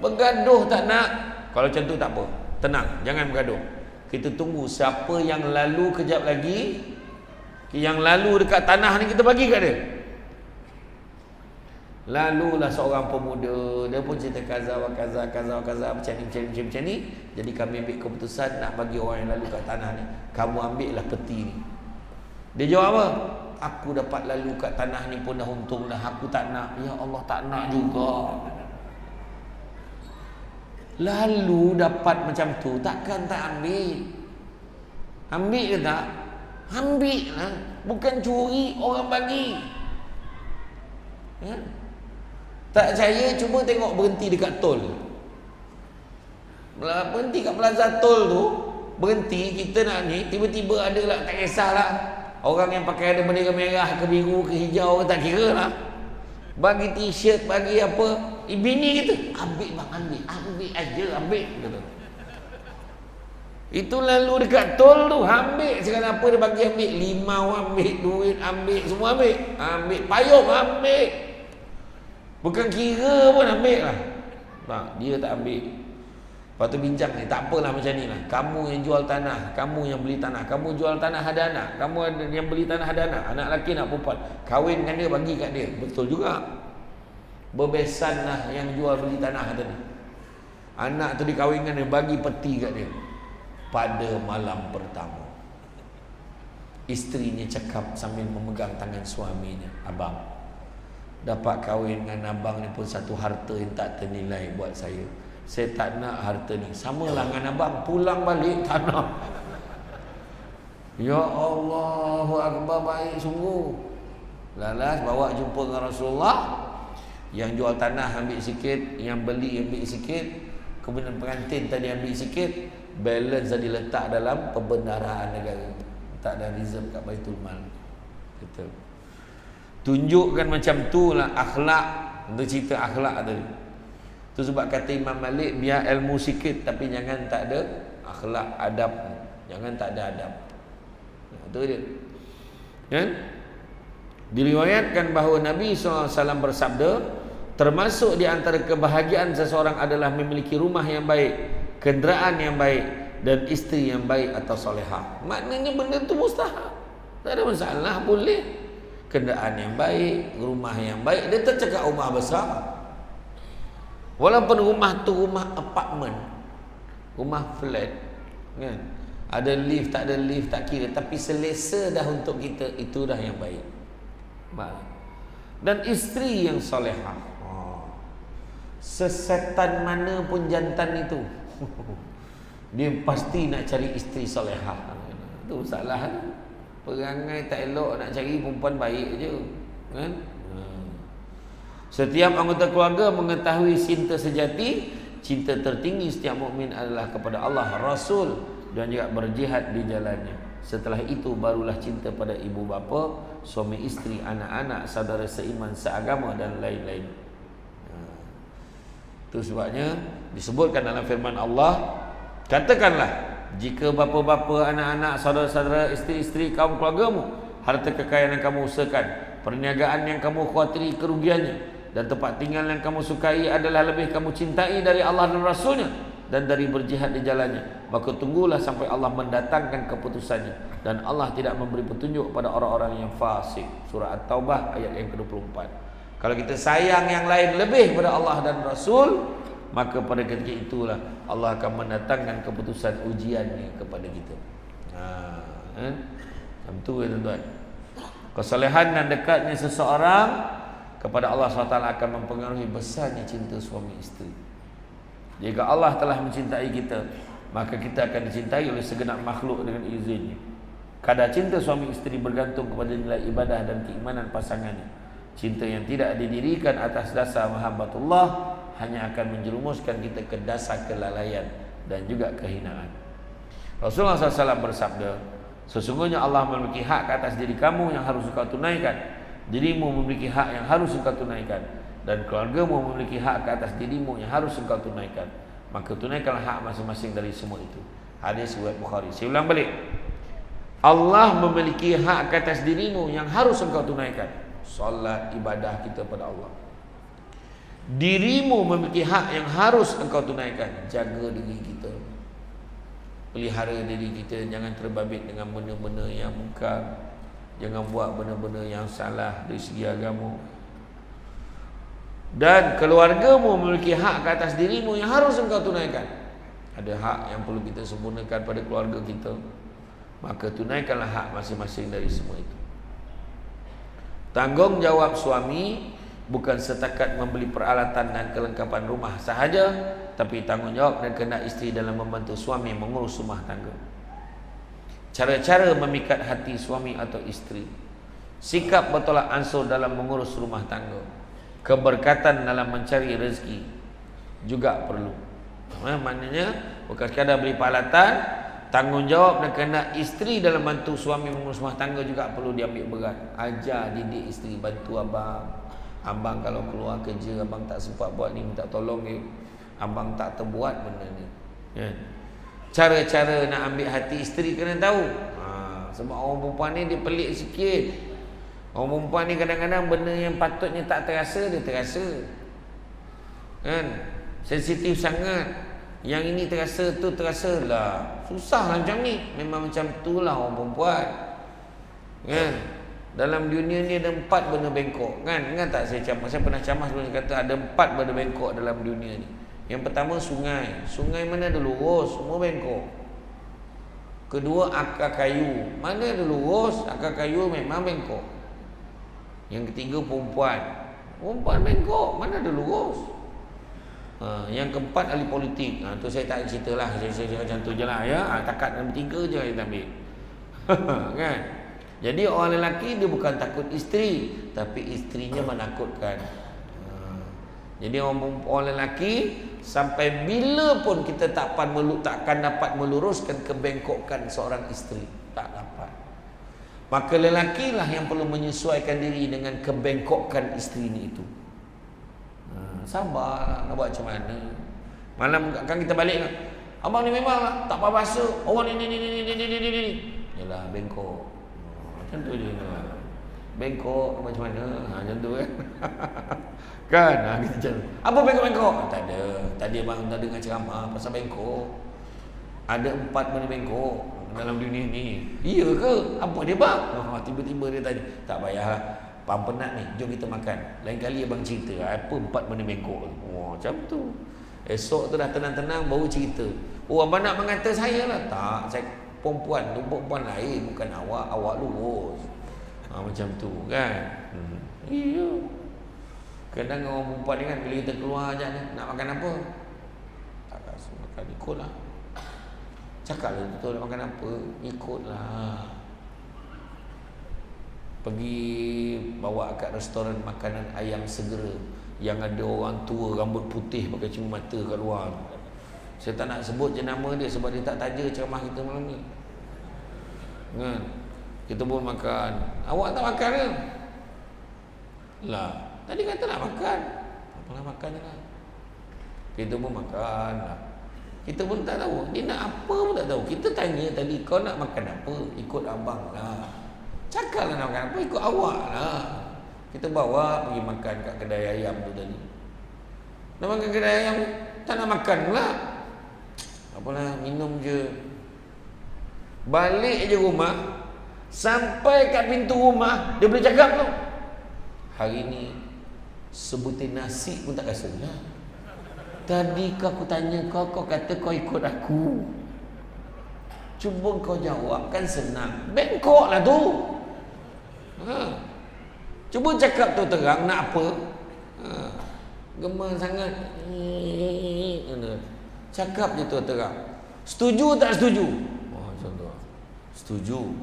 bergaduh tak nak. Kalau macam tu tak apa, tenang, jangan bergaduh. Kita tunggu siapa yang lalu kejap lagi, yang lalu dekat tanah ni kita bagi kat dia. Lalulah seorang pemuda, dia pun cerita kaza macam ni. Jadi kami ambil keputusan nak bagi orang yang lalu kat tanah ni, kamu ambil lah peti ni. Dia jawab apa? Aku dapat lalu kat tanah ni pun dah untung dah, aku tak nak. Ya Allah, tak nak juga. Lalu dapat macam tu, takkan tak ambil? Ambil ke tak? Ambil lah. Bukan curi, orang bagi. Tak percaya, cuba tengok berhenti dekat tol. Berhenti kat Plaza Tol tu, berhenti, kita nak ni, tiba-tiba ada lah, tak kisahlah. Orang yang pakai ada bendera merah ke biru ke hijau ke, tak kira lah. Bagi t-shirt, bagi apa, bini kita, ambil bang, ambil aja, ambil. Kata. Itu lalu dekat tol tu, ambil sekarang apa dia bagi, ambil limau, ambil duit, ambil semua, ambil payung, ambil. Bukan kira pun ambil lah. Tak, dia tak ambil. Lepas tu bincang ni, tak apalah macam ni lah. Kamu yang jual tanah, kamu yang beli tanah, kamu jual tanah ada anak, kamu yang beli tanah ada anak lelaki nak perempuan, kahwin dengan dia, bagi kat dia. Betul juga. Berbesanlah yang jual beli tanah tadi. Anak tu dikahwinkan dia, bagi peti kat dia. Pada malam pertama, isterinya cakap sambil memegang tangan suaminya, abang, dapat kahwin dengan abang ni pun satu harta yang tak ternilai buat saya. Saya tak nak harta ni. Samalah dengan abang, pulang balik tanah. Ya Allahu Akbar, baik sungguh. Lalas bawa jumpa dengan Rasulullah. Yang jual tanah ambil sikit, yang beli ambil sikit, kemudian pengantin tadi ambil sikit. Balance tadi letak dalam pembendaraan negara, tak ada reserve kat Baitul Mal. Betul. Tunjukkan macam tu lah akhlak. Untuk cerita akhlak tadi. Tu sebab kata Imam Malik, biar ilmu sikit tapi jangan tak ada akhlak, adab. Jangan tak ada adab. Betul dia. Kan? Diriwayatkan bahawa Nabi SAW bersabda, termasuk di antara kebahagiaan seseorang adalah memiliki rumah yang baik, kenderaan yang baik, dan isteri yang baik atau solehah. Maknanya benda tu mustahab, tak ada masalah, boleh. Kenderaan yang baik, rumah yang baik. Dia tak cakap rumah besar. Walaupun rumah tu rumah apartmen, rumah flat, kan? Ada lift, tak ada lift, tak kira. Tapi selesa dah untuk kita, itu dah yang baik. Dan isteri yang solehah. Sesetan mana pun jantan itu, dia pasti nak cari isteri solehah. Itu salah. Perangai tak elok, nak cari perempuan baik je, kan? Setiap anggota keluarga mengetahui cinta sejati, cinta tertinggi setiap mukmin adalah kepada Allah, Rasul, dan juga berjihad di jalannya. Setelah itu barulah cinta pada ibu bapa, suami isteri, anak-anak, saudara seiman, seagama, dan lain-lain. Itu sebabnya disebutkan dalam firman Allah, katakanlah, jika bapa-bapa, anak-anak, saudara-saudara, isteri-isteri kaum keluargamu, harta kekayaan yang kamu usahakan, perniagaan yang kamu khawatiri kerugiannya, dan tempat tinggal yang kamu sukai adalah lebih kamu cintai dari Allah dan Rasulnya, dan dari berjihad di jalannya, maka tunggulah sampai Allah mendatangkan keputusannya, dan Allah tidak memberi petunjuk pada orang-orang yang fasik. Surah At-Taubah ayat yang ke-24. Kalau kita sayang yang lain lebih pada Allah dan Rasul, maka pada ketika itulah Allah akan mendatangkan keputusan ujiannya kepada kita. Macam tu ya tuan-tuan. Kesalehan dan dekatnya seseorang kepada Allah SWT akan mempengaruhi besarnya cinta suami isteri. Jika Allah telah mencintai kita, maka kita akan dicintai oleh segenap makhluk dengan izinnya. Kadar cinta suami isteri bergantung kepada nilai ibadah dan keimanan pasangannya. Cinta yang tidak didirikan atas dasar mahabbatullah hanya akan menjerumuskan kita ke dasar kelalaian dan juga kehinaan. Rasulullah SAW bersabda, sesungguhnya Allah memiliki hak ke atas diri kamu yang harus kau tunaikan, dirimu memiliki hak yang harus engkau tunaikan, dan keluargamu memiliki hak ke atas dirimu yang harus engkau tunaikan. Maka tunaikanlah hak masing-masing dari semua itu. Hadis riwayat Bukhari. Saya ulang balik. Allah memiliki hak ke atas dirimu yang harus engkau tunaikan. Solat, ibadah kita pada Allah. Dirimu memiliki hak yang harus engkau tunaikan. Jaga diri kita, pelihara diri kita, jangan terbabit dengan benda-benda yang mungkar, jangan buat benda-benda yang salah dari segi agama. Dan keluargamu memiliki hak ke atas dirimu yang harus engkau tunaikan. Ada hak yang perlu kita sempurnakan pada keluarga kita, maka tunaikanlah hak masing-masing dari semua itu. Tanggungjawab suami bukan setakat membeli peralatan dan kelengkapan rumah sahaja, tapi tanggungjawab dan kehendak isteri dalam membantu suami mengurus rumah tangga. Cara-cara memikat hati suami atau isteri, sikap bertolak ansur dalam mengurus rumah tangga, keberkatan dalam mencari rezeki juga perlu. Maknanya bukan sekadar beli peralatan, tanggungjawab dan kehendak isteri dalam bantu suami mengurus rumah tangga juga perlu diambil berat. Ajar, didik isteri, bantu abang. Abang kalau keluar kerja, abang tak sempat buat ni, minta tolong dia. Abang tak terbuat benda ni, ya. Cara-cara nak ambil hati isteri kena tahu. Sebab orang perempuan ni dia pelik sikit. Orang perempuan ni kadang-kadang benda yang patutnya tak terasa, dia terasa. Kan? Sensitif sangat. Yang ini terasa, tu terasa lah. Susah lah macam ni. Memang macam tu lah orang perempuan. Kan? Dalam dunia ni ada 4 benda bengkok. Kan? Ingat tak saya pernah camah sebelum saya kata ada 4 benda bengkok dalam dunia ni. Yang pertama sungai. Sungai mana ada lurus, semua bengkok. Kedua akar kayu. Mana ada lurus, akar kayu memang bengkok. Yang ketiga perempuan. Perempuan bengkok, mana ada lurus. Yang keempat ahli politik. Tu saya tak cerita lah. Saya macam tu je lah ya. Takat nombor 3 je kita ambil. Kan? Jadi orang lelaki dia bukan takut isteri, tapi isterinya menakutkan. Jadi orang lelaki sampai bila pun kita takkan dapat meluruskan kebengkokan seorang isteri, tak dapat. Maka lelaki lah yang perlu menyesuaikan diri dengan kebengkokan isterinya itu. Sabar nak buat macam mana. Malam kan kita balik lah. Abang ni memang lah, tak apa bahasa. Orang ni. Yalah bengkok. Macam tu je. Bengkok macam mana? Macam tu kan. Kan? Kita macam tu. Apa bengkok-bengkok? Tak ada. Tadi abang dah dengar ceramah pasal bengkok. Ada 4 benda bengkok dalam dunia ni. Iya ke? Apa dia bang? Tiba-tiba dia tanya. Tak payahlah. Abang penat ni, jom kita makan. Lain kali abang cerita apa 4 benda bengkok tu. Macam tu. Esok tu dah tenang-tenang baru cerita. Abang nak mengata saya lah. Tak, saya perempuan lain, bukan awak lurus. Macam tu kan. Iya. Kadang orang perempuan ni kan, bila kita keluar je ni, nak makan apa? Tak rasa makan, ikutlah. Cakap lah betul nak makan apa, ikutlah. Pergi bawa kat restoran makanan ayam segera yang ada orang tua rambut putih pakai cuma mata kat luar. Saya tak nak sebut je nama dia sebab dia tak taja ceramah kita malam ni. Kan? Kita pun makan. Awak tak makan ke? Lah, tadi kata nak makan. Apalah makan je lah. Kita pun makan lah. Kita pun tak tahu. Dia nak apa pun tak tahu. Kita tanya tadi, kau nak makan apa? Ikut abang lah. Cakap lah nak makan apa? Ikut awak lah. Kita bawa pergi makan kat kedai ayam tu tadi. Nak makan kedai ayam, tak nak makan pula. Apalah, minum je. Balik je rumah. Sampai kat pintu rumah, dia boleh cakap tu. Hari ni sebutin nasi pun tak rasa lah. Tadi aku tanya kau kata kau ikut aku. Cuba kau jawab, kan senang. Bengkok lah tu. Cuba cakap tu terang, nak apa? Gemar sangat. Cakap je tu terang. Setuju tak setuju? Contoh. Setuju.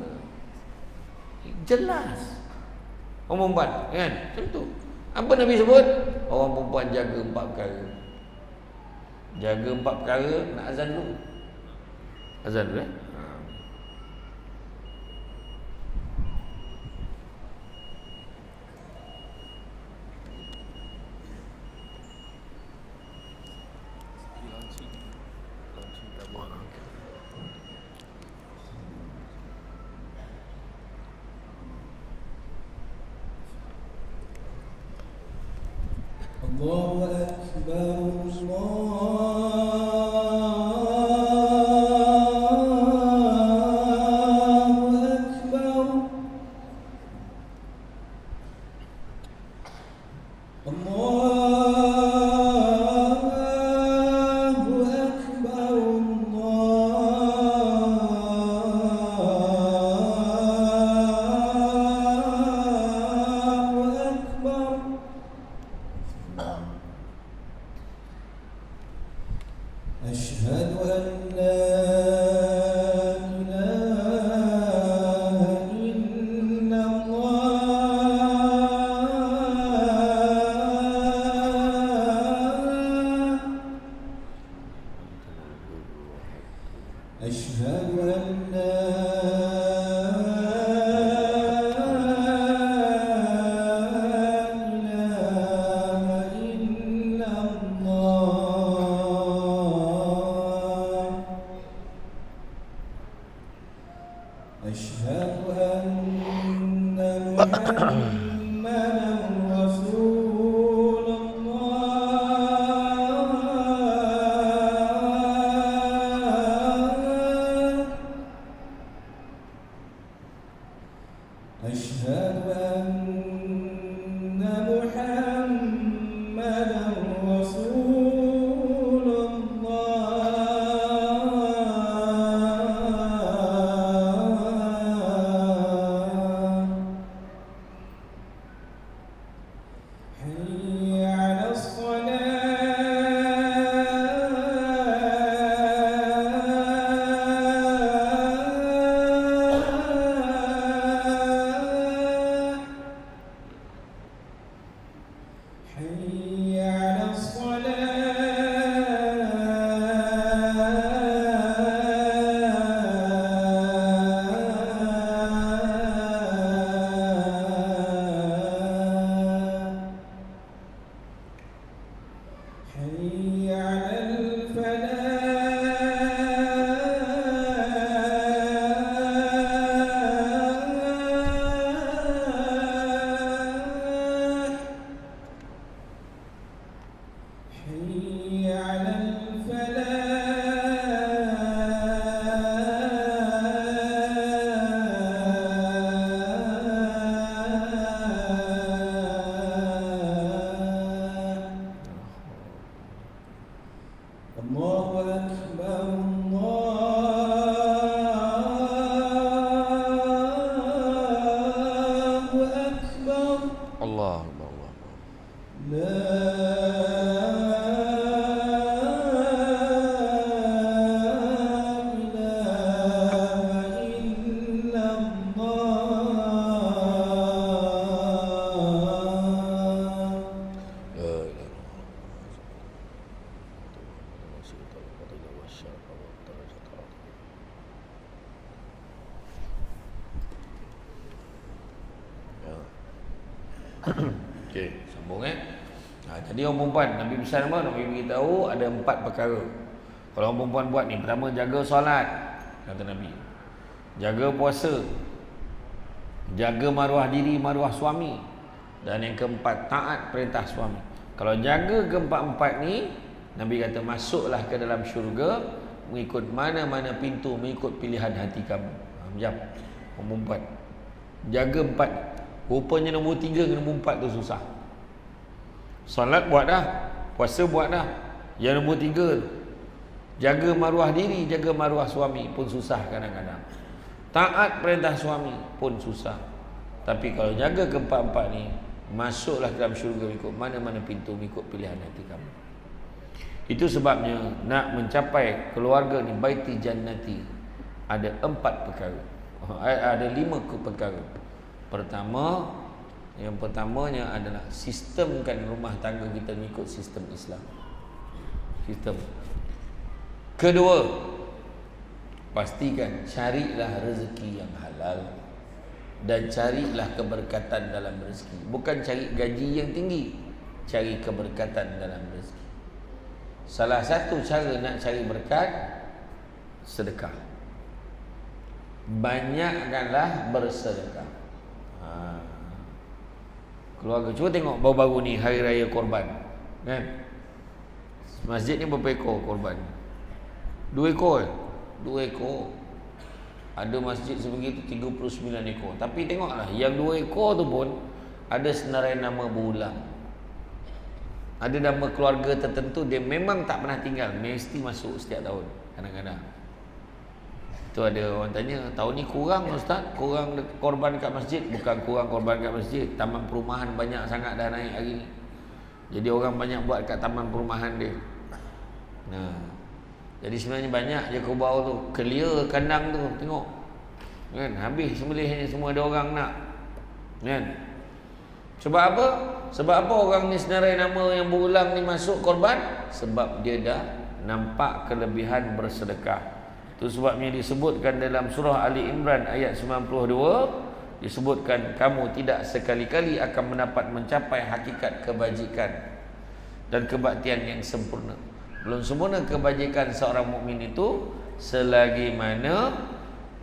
Jelas. Orang perempuan kan? Macam tu. Apa Nabi sebut? Orang perempuan jaga 4 perkara. Jaga 4 perkara. Nak azan dulu. Azan dulu Allahu Akbar, أشهد أن لا إله إلا الله رسول الله أشهد أن محمدا رسول الله حي على الصلاة حي على الصلاة حي على الفلاح حي على الفلاح الله أكبر الله أكبر Allah Allah. لا إله إلا الله La ilaha Okey, sambung jadi orang perempuan Nabi pesan apa? Nabi beritahu ada 4 perkara. Kalau orang perempuan buat ni, pertama jaga solat, kata Nabi. Jaga puasa. Jaga maruah diri, maruah suami. Dan yang keempat, taat perintah suami. Kalau jaga keempat-empat ni, Nabi kata masuklah ke dalam syurga mengikut mana-mana pintu, mengikut pilihan hati kamu. Macam orang perempuan. Jaga 4. Rupanya nombor 3 ke nombor 4 tu susah. Solat buat dah, puasa buat dah. Yang nombor 3 tu, jaga maruah diri, jaga maruah suami pun susah kadang-kadang. Taat perintah suami pun susah. Tapi kalau jaga keempat-empat ni, masuklah ke dalam syurga ikut mana-mana pintu, ikut pilihan hati kamu. Itu sebabnya nak mencapai keluarga ni, baiti jannati, ada 4 perkara. Ada 5 perkara. Yang pertamanya adalah sistemkan rumah tangga kita mengikut sistem Islam. Sistem. Kedua, pastikan carilah rezeki yang halal dan carilah keberkatan dalam rezeki. Bukan cari gaji yang tinggi, cari keberkatan dalam rezeki. Salah satu cara nak cari berkat, sedekah. Banyakkanlah bersedekah. Keluarga, cuba tengok baru-baru ni hari raya korban, kan? Masjid ni berapa ekor korban? 2 ekor. 2 ekor. Ada masjid sebegitu 39 ekor. Tapi tengoklah, yang 2 ekor tu pun ada senarai nama berulang. Ada nama keluarga tertentu dia memang tak pernah tinggal, mesti masuk setiap tahun. Kadang-kadang tu ada orang tanya, tahun ni kurang ustaz, kurang korban kat masjid. Bukan kurang korban kat masjid, taman perumahan banyak sangat dah naik hari ni. Jadi orang banyak buat kat taman perumahan dia. Jadi sebenarnya banyak je kerbau tu, clear kandang tu, tengok. Kan, habis sembelihnya semua ada orang nak. Kan? Sebab apa? Sebab apa orang ni senarai nama yang berulang ni masuk korban? Sebab dia dah nampak kelebihan bersedekah. Itu sebabnya disebutkan dalam surah Ali Imran ayat 92, disebutkan kamu tidak sekali-kali akan mencapai hakikat kebajikan dan kebaktian yang sempurna. Belum sempurna kebajikan seorang mukmin itu selagi mana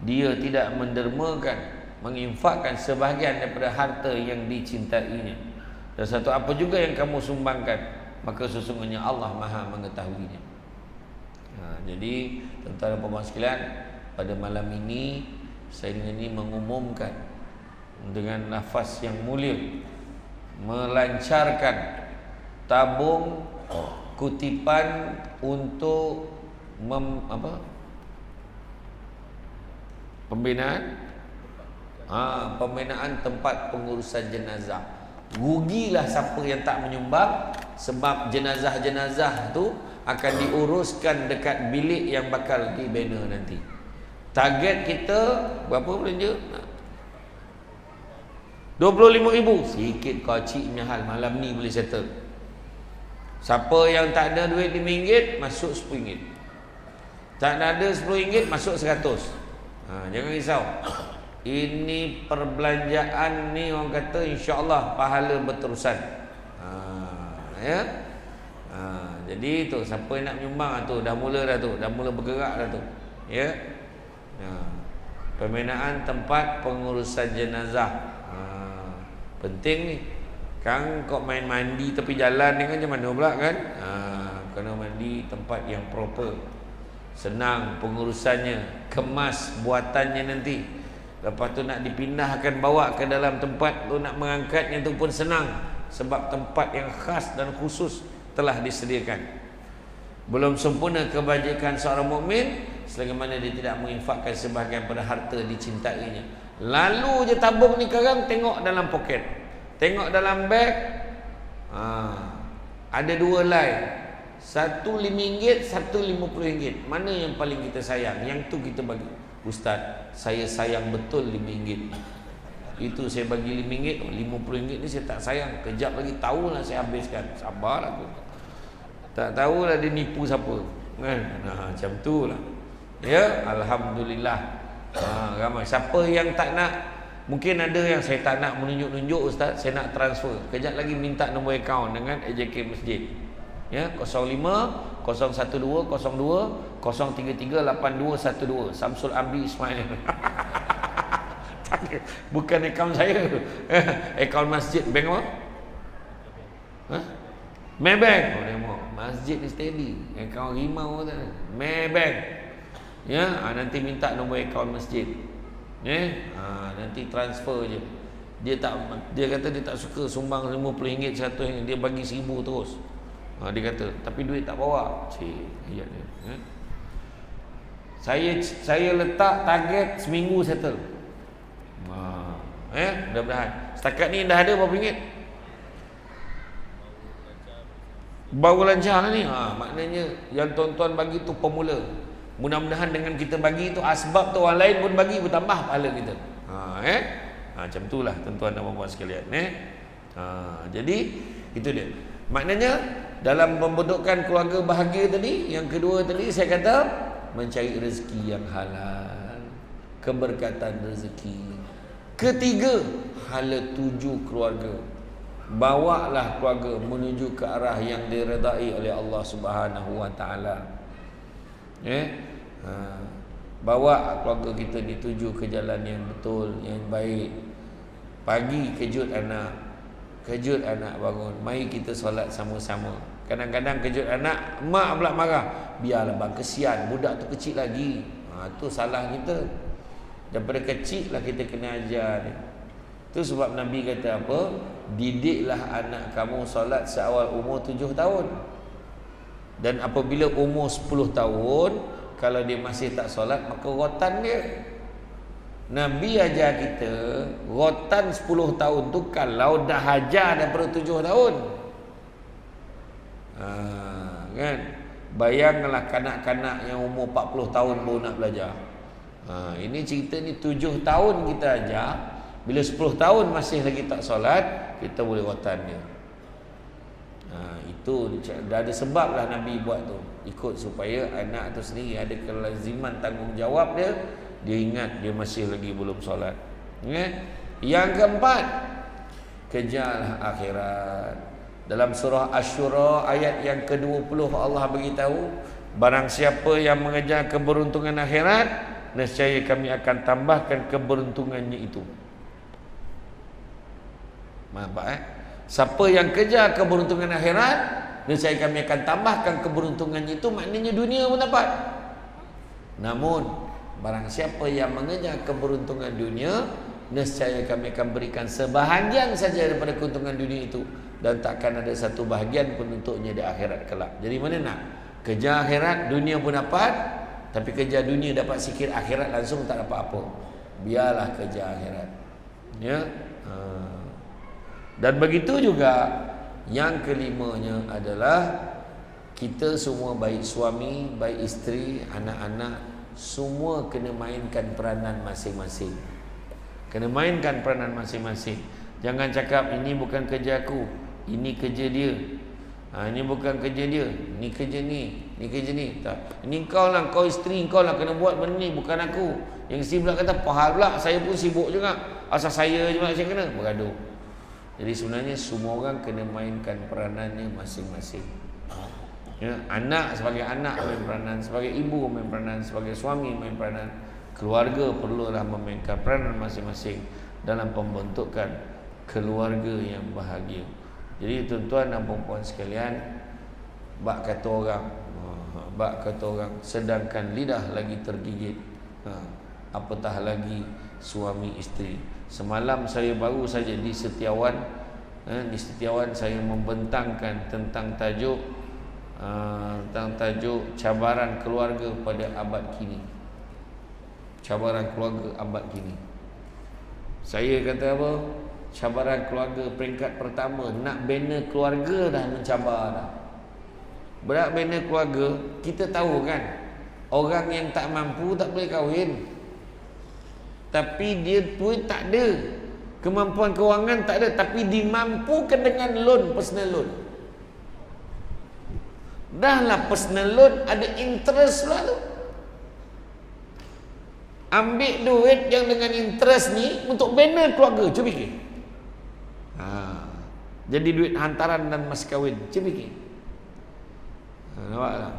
dia tidak mendermakan, menginfakkan sebahagian daripada harta yang dicintainya. Dan satu apa juga yang kamu sumbangkan, maka sesungguhnya Allah Maha mengetahuinya. Jadi tuan-tuan dan puan sekalian, pada malam ini saya ingin mengumumkan dengan nafas yang mulia, melancarkan tabung kutipan untuk pembinaan tempat pengurusan jenazah. Rugilah siapa yang tak menyumbang, sebab jenazah-jenazah tu akan diuruskan dekat bilik yang bakal dibina nanti. Target kita berapa belanja? 25,000. Sikit kociknya hal, malam ni boleh settle. Siapa yang tak ada duit RM5 masuk RM10. Tak ada RM10 masuk RM100. Jangan risau. Ini perbelanjaan ni orang kata insya-Allah pahala berterusan. Ya. Jadi tu siapa yang nak menyumbang tu dah mula bergerak dah tu. Ya. Pembinaan tempat pengurusan jenazah. Penting ni. Kang kau main mandi tepi jalan ni kan macam mana pula kan? Kena mandi tempat yang proper. Senang pengurusannya, kemas buatannya nanti. Lepas tu nak dipindahkan bawa ke dalam tempat tu, nak mengangkatnya tu pun senang, sebab tempat yang khas dan khusus telah disediakan. Belum sempurna kebajikan seorang mukmin selagi mana dia tidak menginfakkan sebahagian pada harta dicintainya. Lalu je tabung ni sekarang tengok dalam poket, tengok dalam beg, ada dua line, satu RM5, satu RM50. Mana yang paling kita sayang? Yang tu kita bagi. Ustaz, saya sayang betul RM5. Itu saya bagi RM5, RM50 ni saya tak sayang. Kejap lagi tahulah saya habiskan. Sabarlah tu. Tak tahulah dia nipu siapa. Kan? Macam tu lah. Ya, alhamdulillah. Ramai. Siapa yang tak nak, mungkin ada yang saya tak nak menunjuk-nunjuk Ustaz, saya nak transfer. Kejap lagi minta nombor akaun dengan AJK Masjid. Ya, 05 012 02 033 8212 Samsul Amri Ismail. Bukan akaun saya. Akaun masjid. Bank apa? Maybank. Masjid ni steady. Akaun rimau tu. Maybank. Ya, nanti minta nombor akaun masjid. Nanti transfer je. Dia kata dia tak suka sumbang RM50, RM100, dia bagi RM1,000 terus. Dia kata, tapi duit tak bawa. Ayat dia. Saya letak target seminggu settle. Mudah-mudahan. Setakat ni dah ada berapa ringgit? Baru lancar ni. Maknanya yang tuan-tuan bagi tu pemula. Mudah-mudahan dengan kita bagi tu, asbab tu orang lain pun bagi, bertambah pahala kita. Macam itulah tuan-tuan dan puan-puan sekalian. Jadi itu dia. Maknanya dalam pembentukan keluarga bahagia tadi, yang kedua tadi saya kata mencari rezeki yang halal, keberkatan rezeki. Ketiga, hala tuju keluarga. Bawalah keluarga menuju ke arah yang diredai oleh Allah Subhanahu wa taala. Bawa keluarga kita dituju ke jalan yang betul, yang baik. Pagi kejut anak bangun, mari kita solat sama-sama. Kadang-kadang kejut anak, mak pula marah. Biarlah bang, kesian budak tu kecil lagi. Tu salah kita. Daripada kecil lah kita kena ajar dia. Tu sebab Nabi kata apa? Didiklah anak kamu solat seawal umur 7 tahun. Dan apabila umur 10 tahun, kalau dia masih tak solat, maka rotan dia. Nabi ajar kita rotan 10 tahun tu kalau dah ajar daripada 7 tahun. Kan? Bayanglah kanak-kanak yang umur 40 tahun baru nak belajar. Ini cerita ni 7 tahun kita ajar. Bila 10 tahun masih lagi tak solat, kita boleh rotan dia. Itu dah ada sebab lah Nabi buat tu. Ikut supaya anak tu sendiri ada kelaziman tanggungjawab dia. Dia ingat dia masih lagi belum solat. Yang keempat, kejarlah akhirat. Dalam surah Asy-Syura ayat yang ke-20 Allah beritahu, barang siapa yang mengejar keberuntungan akhirat, nescaya kami akan tambahkan keberuntungannya itu. Nampak Siapa yang kejar keberuntungan akhirat, nescaya kami akan tambahkan keberuntungannya itu, maknanya dunia pun dapat. Namun barang siapa yang mengejar keberuntungan dunia, nescaya kami akan berikan sebahagian saja daripada keuntungan dunia itu, dan takkan ada satu bahagian pun untuknya di akhirat kelak. Jadi mana nak? Kejar akhirat, dunia pun dapat, tapi kejar dunia dapat sikit, akhirat langsung tak dapat apa. Biarlah kejar akhirat. Ya. Dan begitu juga yang kelimanya adalah kita semua, baik suami, baik isteri, anak-anak, semua kena mainkan peranan masing-masing. Kena mainkan peranan masing-masing. Jangan cakap ini bukan kerja aku, ini kerja dia. Ini bukan kerja dia, ini kerja ni, ini kerja ni. Tak. Ini kau lah, kau isteri kau lah kena buat benda ni, bukan aku. Yang isteri pula kata, pahal pula, saya pun sibuk juga. Asal saya je pula saya kena bergaduh. Jadi sebenarnya semua orang kena mainkan peranannya masing-masing. Ya, anak sebagai anak main peranan, sebagai ibu main peranan, sebagai suami main peranan. Keluarga perlulah memainkan peranan masing-masing dalam pembentukan keluarga yang bahagia. Jadi tuan-tuan dan puan-puan sekalian, bak kata orang, sedangkan lidah lagi tergigit, apatah lagi suami isteri. Semalam saya baru saja di Setiawan, saya membentangkan tentang tajuk cabaran keluarga pada abad kini. Cabaran keluarga abad kini. Saya kata apa? Cabaran keluarga peringkat pertama, nak bina keluarga dah mencabar dah. Berat bina keluarga, kita tahu kan, orang yang tak mampu tak boleh kahwin. Tapi dia pun tak ada kemampuan kewangan, tak ada, tapi dimampukan dengan loan, personal loan. Dah lah personal loan, ada interest pula tu. Ambil duit yang dengan interest ni untuk bina keluarga, cuba fikir. Jadi duit hantaran dan mas kahwin, cuba fikir. Nampak tak?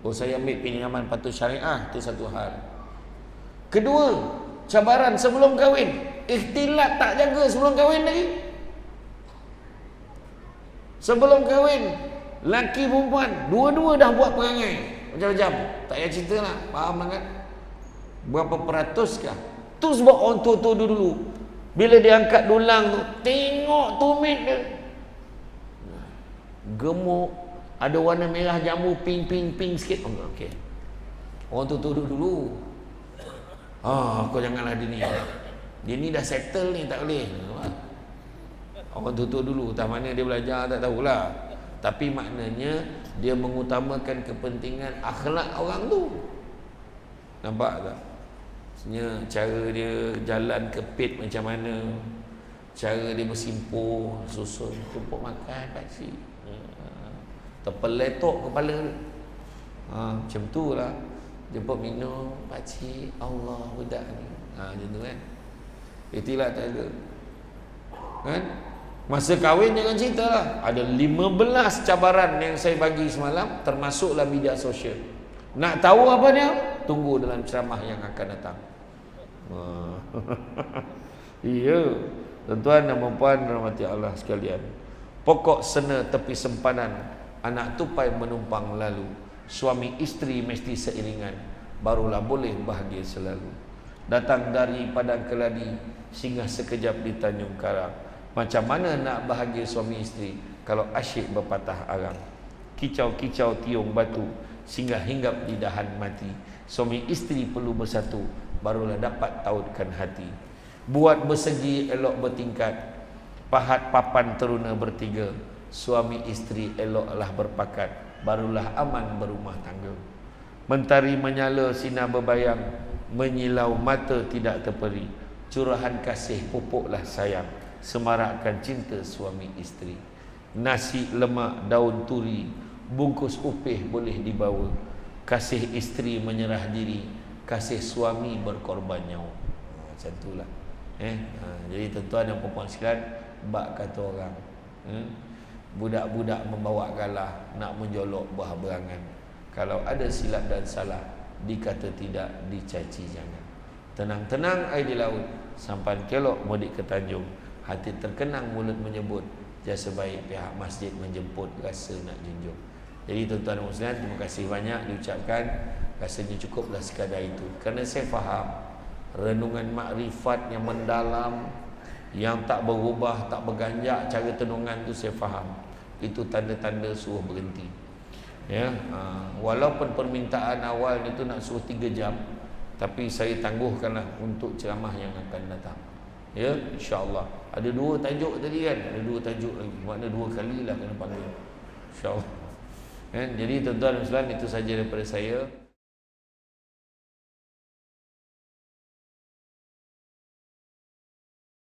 Oh, saya ambil pinjaman patuh syariah, itu satu hal. Kedua, cabaran sebelum kahwin. Ikhtilat tak jaga sebelum kahwin lagi. Sebelum kahwin, laki perempuan dua-dua dah buat perangai macam-macam. Tak payah cerita lah, faham lah kan? Berapa peratus kah? Tu sebab orang tua-tua dulu, bila dia angkat dulang tu, tengok tumit dia gemuk, ada warna merah jambu, pink sikit. Okay. Orang tua-tua dulu, kau janganlah dia ni dah settle ni, tak boleh. Orang tua-tua dulu, entah mana dia belajar tak tahulah, tapi maknanya dia mengutamakan kepentingan akhlak orang tu. Nampak tak? Maksudnya cara dia jalan ke pit macam mana, cara dia bersimpuh, susun, tumpuk makan pakcik, terpeletok kepala dia. Macam tu lah. Jemput minum, pakcik, Allah budak ni. Macam tu kan. Itulah tak ada. Kan? Masa kahwin jangan cerita lah. Ada 15 cabaran yang saya bagi semalam, termasuklah media sosial. Nak tahu apa dia? Tunggu dalam ceramah yang akan datang. Iya. Tuan-tuan dan puan rahmati Allah sekalian. Pokok sena tepi sempadan, anak tupai menumpang lalu. Suami isteri mesti seiringan, barulah boleh bahagia selalu. Datang dari padang keladi, singgah sekejap di Tanjung Karang. Macam mana nak bahagia suami isteri kalau asyik berpatah arang? Kicau-kicau tiung batu, singgah hinggap di dahan mati. Suami isteri perlu bersatu, barulah dapat tautkan hati. Buat bersegi elok bertingkat, pahat papan teruna bertiga. Suami isteri eloklah berpakat, barulah aman berumah tangga. Mentari menyala sinar berbayang, menyilau mata tidak terperi. Curahan kasih pupuklah sayang, semarakkan cinta suami isteri. Nasi lemak daun turi, bungkus upih boleh dibawa. Kasih isteri menyerah diri, kasih suami berkorban nyawa. Macam itulah. Jadi tuan-tuan dan puan-puan sekalian, bak kata orang, budak-budak membawa galah nak menjolok buah berangan. Kalau ada silap dan salah, dikata tidak, dicaci jangan. Tenang-tenang air di laut, sampan kelok mudik ke Tanjung, hati terkenang mulut menyebut, jasa baik pihak masjid menjemput, rasa nak junjung. Jadi tuan-tuan dan muslimin, terima kasih banyak diucapkan. Rasanya cukuplah sekadar itu, kerana saya faham renungan makrifat yang mendalam, yang tak berubah, tak berganjak cara tenungan tu, saya faham itu tanda-tanda suruh berhenti. Ya, walaupun permintaan awal itu nak suruh 3 jam, tapi saya tangguhkanlah untuk ceramah yang akan datang. Ya, insya-Allah. Ada 2 tajuk tadi kan? Ada 2 tajuk lagi. Makna 2 kali lah kena panggil. Insya-Allah. Jadi tuan-tuan dan puan-puan, itu saja daripada saya.